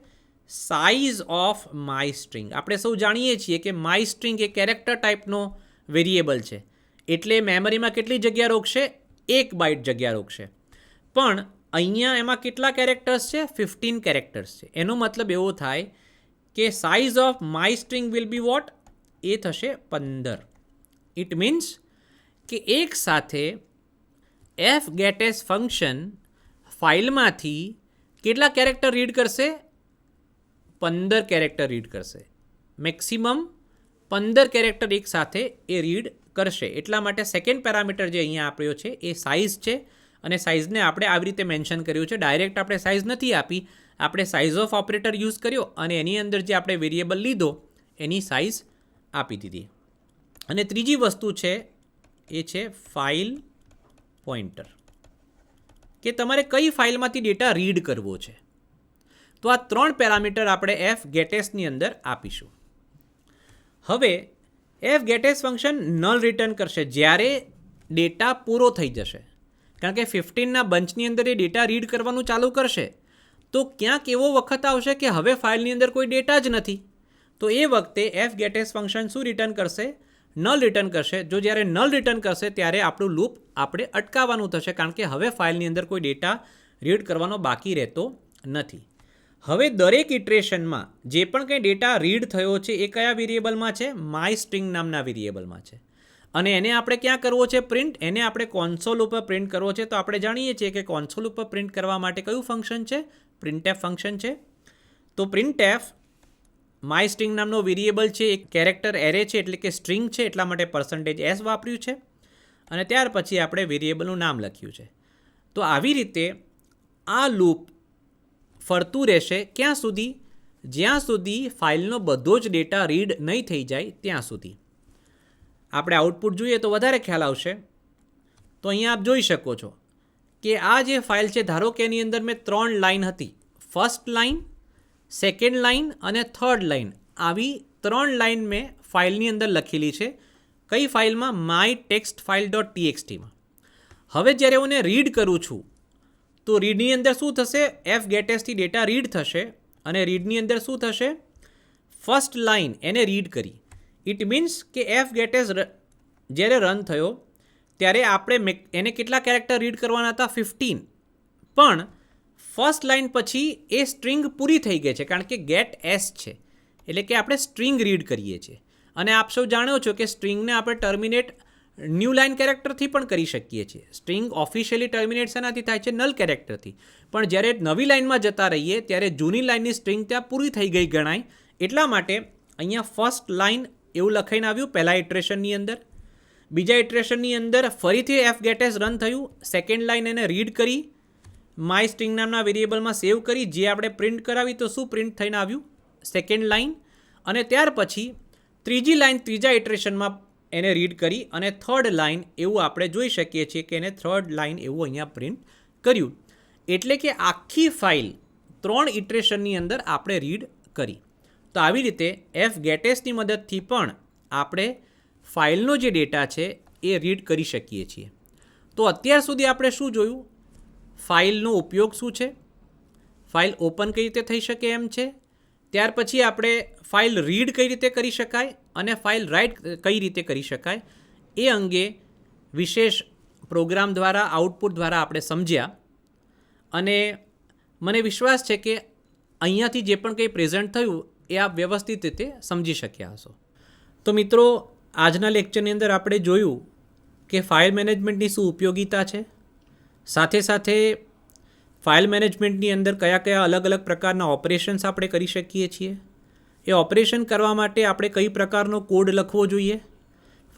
સાઇઝ ઓફ માય સ્ટ્રિંગ. આપણે સૌ જાણીએ છીએ કે માય સ્ટ્રિંગ એ કેરેક્ટર ટાઈપનો વેરિયેબલ છે, એટલે મેમરીમાં કેટલી જગ્યા રોકશે, 1 બાઇટ જગ્યા રોકશે. પણ અહીંયા એમાં કેટલા કેરેક્ટર્સ છે, 15 કેરેક્ટર્સ છે. એનો મતલબ એવો થાય કે size of my string will be what, એ થશે 15. ઇટ મીન્સ કે એક સાથે fgetS ફંક્શન ફાઇલમાંથી કેટલા કેરેક્ટર રીડ કરશે, 15 કેરેક્ટર રીડ કરશે. મેક્સિમમ 15 કેરેક્ટર એક સાથે એ રીડ કરશે. એટલા માટે સેકન્ડ પેરામીટર જે અહીંયા આપ્યો છે એ સાઇઝ છે અને સાઇઝને આપણે આવી રીતે મેન્શન કર્યું છે. ડાયરેક્ટ આપણે સાઇઝ નથી આપી, આપણે સાઇઝ ઓફ ઓપરેટર યુઝ કર્યો અને એની અંદર જે આપણે વેરિયેબલ લીધો એની સાઇઝ આપી દીધી. અને ત્રીજી વસ્તુ છે એ છે ફાઇલ પોઇન્ટર, કે તમારે કઈ ફાઇલમાંથી ડેટા રીડ કરવો છે. તો આ 3 પેરામીટર આપણે એફ ગેટેસની અંદર આપીશું. હવે F gates function null return કરશે જ્યારે ડેટા પૂરો થઈ જશે, કારણ કે 15ના બંચની અંદર એ ડેટા રીડ કરવાનું ચાલુ કરશે તો ક્યાંક એવો વખત આવશે કે હવે ફાઇલની અંદર કોઈ ડેટા જ નથી. તો એ વખતે એફ ગેટેસ ફંક્શન શું રિટર્ન કરશે? નલ રિટર્ન કરશે. જો જ્યારે નલ રિટર્ન કરશે ત્યારે આપણું લૂપ આપણે અટકાવવાનું થશે, કારણ કે હવે ફાઇલની અંદર કોઈ ડેટા રીડ કરવાનો બાકી રહેતો નથી. હવે દરેક ઇટરેશનમાં જે પણ કંઈ ડેટા રીડ થયો છે એ કયા વેરિયેબલમાં છે? માય સ્ટ્રિંગ નામના વેરિયેબલમાં છે. અને એને આપણે ક્યાં કરવો છે પ્રિન્ટ? એને આપણે કોન્સોલ ઉપર પ્રિન્ટ કરવો છે. તો આપણે જાણીએ છીએ કે કોન્સોલ ઉપર પ્રિન્ટ કરવા માટે કયું ફંક્શન છે? પ્રિન્ટએફ ફંક્શન છે. તો પ્રિન્ટએફ માય સ્ટ્રિંગ નામનો વેરિયેબલ છે, એક કેરેક્ટર એરે છે એટલે કે સ્ટ્રિંગ છે, એટલા માટે %s વાપર્યું છે અને ત્યાર પછી આપણે વેરિયેબલનું નામ લખ્યું છે. તો આવી રીતે આ લૂપ ફરતું રહેશે ક્યાં સુધી? જ્યાં સુધી ફાઇલનો બધો જ ડેટા રીડ નહીં થઈ જાય ત્યાં સુધી. આપણે આઉટપુટ જોઈએ તો વધારે ખ્યાલ આવશે. તો અહીંયા આપ જોઈ શકો છો કે આ જે ફાઇલ છે, ધારો કે એની અંદર મેં 3 લાઇન હતી, ફર્સ્ટ લાઇન, સેકન્ડ લાઇન અને થર્ડ લાઇન. આવી 3 લાઇન મેં ફાઇલની અંદર લખેલી છે. કઈ ફાઇલમાં? માય ટેક્સ્ટ ફાઇલ .txtમાં. હવે જ્યારે હું એને રીડ કરું છું તો રીડની અંદર શું થશે? એફ ગેટેસથી ડેટા રીડ થશે અને રીડની અંદર શું થશે? ફર્સ્ટ લાઇન એને રીડ કરી. ઇટ મીન્સ કે એફ ગેટેસ જ્યારે રન થયો ત્યારે આપણે એને કેટલા કેરેક્ટર રીડ કરવાના હતા? 15. પણ ફર્સ્ટ લાઇન પછી એ સ્ટ્રિંગ પૂરી થઈ ગઈ છે, કારણ કે ગેટ એસ છે એટલે કે આપણે સ્ટ્રિંગ રીડ કરીએ છીએ. અને આપ સૌ જાણો છો કે સ્ટ્રિંગને આપણે ટર્મિનેટ ન્યૂ લાઇન કેરેક્ટરથી પણ કરી શકીએ છીએ. સ્ટ્રિંગ ઓફિશિયલી ટર્મિનેટ શેનાથી થાય છે? નલ કેરેક્ટરથી. પણ જ્યારે નવી લાઇનમાં જતા રહીએ ત્યારે જૂની લાઇનની સ્ટ્રિંગ ત્યાં પૂરી થઈ ગઈ ગણાય. એટલા માટે અહીંયા ફર્સ્ટ લાઇન એવું લખાઈને આવ્યું પહેલાં ઇટરેશનની અંદર. બીજા ઇટરેશનની અંદર ફરીથી એફ ગેટેસ રન થયું, સેકન્ડ લાઇન એને રીડ કરી, માય સ્ટ્રિંગ નામના વેરિયેબલમાં સેવ કરી, જે આપણે પ્રિન્ટ કરાવી તો શું પ્રિન્ટ થઈને આવ્યું? Second line. અને ત્યાર પછી ત્રીજી લાઇન ત્રીજા ઇટરેશનમાં એને રીડ કરી અને થર્ડ લાઇન એવું આપણે જોઈ શકીએ છીએ કે એને થર્ડ લાઇન એવું અહીંયા પ્રિન્ટ કર્યું. એટલે કે આખી ફાઇલ 3 ઇટરેશનની અંદર આપણે રીડ કરી. તો આવી રીતે એફ ગેટેસની મદદથી પણ આપણે ફાઇલનો જે ડેટા છે એ રીડ કરી શકીએ છીએ. તો અત્યાર સુધી આપણે શું જોયું? ફાઇલનો ઉપયોગ શું છે, ફાઇલ ઓપન કઈ રીતે થઈ શકે એમ છે, ત્યાર પછી આપણે ફાઇલ રીડ કઈ રીતે કરી શકાય અને ફાઇલ રાઇટ કઈ રીતે કરી શકાય એ અંગે વિશેષ પ્રોગ્રામ દ્વારા, આઉટપુટ દ્વારા આપણે સમજ્યા. અને મને વિશ્વાસ છે કે અહીંયાથી જે પણ કંઈ પ્રેઝન્ટ થયું એ આપ વ્યવસ્થિત રીતે સમજી શક્યા હશો. તો મિત્રો, આજના લેક્ચરની અંદર આપણે જોયું કે ફાઇલ મેનેજમેન્ટની શું ઉપયોગિતા છે, સાથે સાથે ફાઇલ મેનેજમેન્ટની અંદર કયા કયા અલગ અલગ પ્રકારના ઓપરેશન્સ આપણે કરી શકીએ છીએ, એ ઓપરેશન કરવા માટે આપણે કઈ પ્રકારનો કોડ લખવો જોઈએ,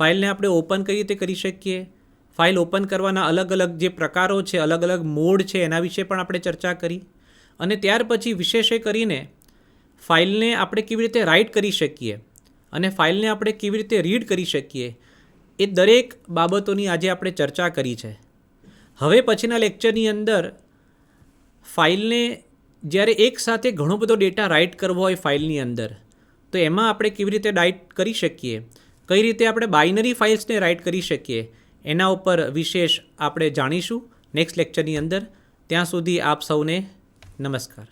ફાઇલને આપણે ઓપન કઈ રીતે કરી શકીએ, ફાઇલ ઓપન કરવાના અલગ અલગ જે પ્રકારો છે, અલગ અલગ મોડ છે, એના વિશે પણ આપણે ચર્ચા કરી. અને ત્યાર પછી વિશેષ કરીને ફાઇલને આપણે કેવી રીતે રાઇટ કરી શકીએ અને ફાઇલને આપણે કેવી રીતે રીડ કરી શકીએ એ દરેક બાબતોની આજે આપણે ચર્ચા કરી છે. હવે પછીના લેક્ચરની અંદર ફાઇલને જ્યારે એકસાથે ઘણો બધો ડેટા રાઇટ કરવો હોય ફાઇલની અંદર, તો એમાં આપણે કેવી રીતે રાઇટ કરી શકીએ, કઈ રીતે આપણે બાઇનરી ફાઇલ્સને રાઇટ કરી શકીએ, એના ઉપર વિશેષ આપણે જાણીશું નેક્સ્ટ લેક્ચરની અંદર. ત્યાં સુધી આપ સૌને નમસ્કાર.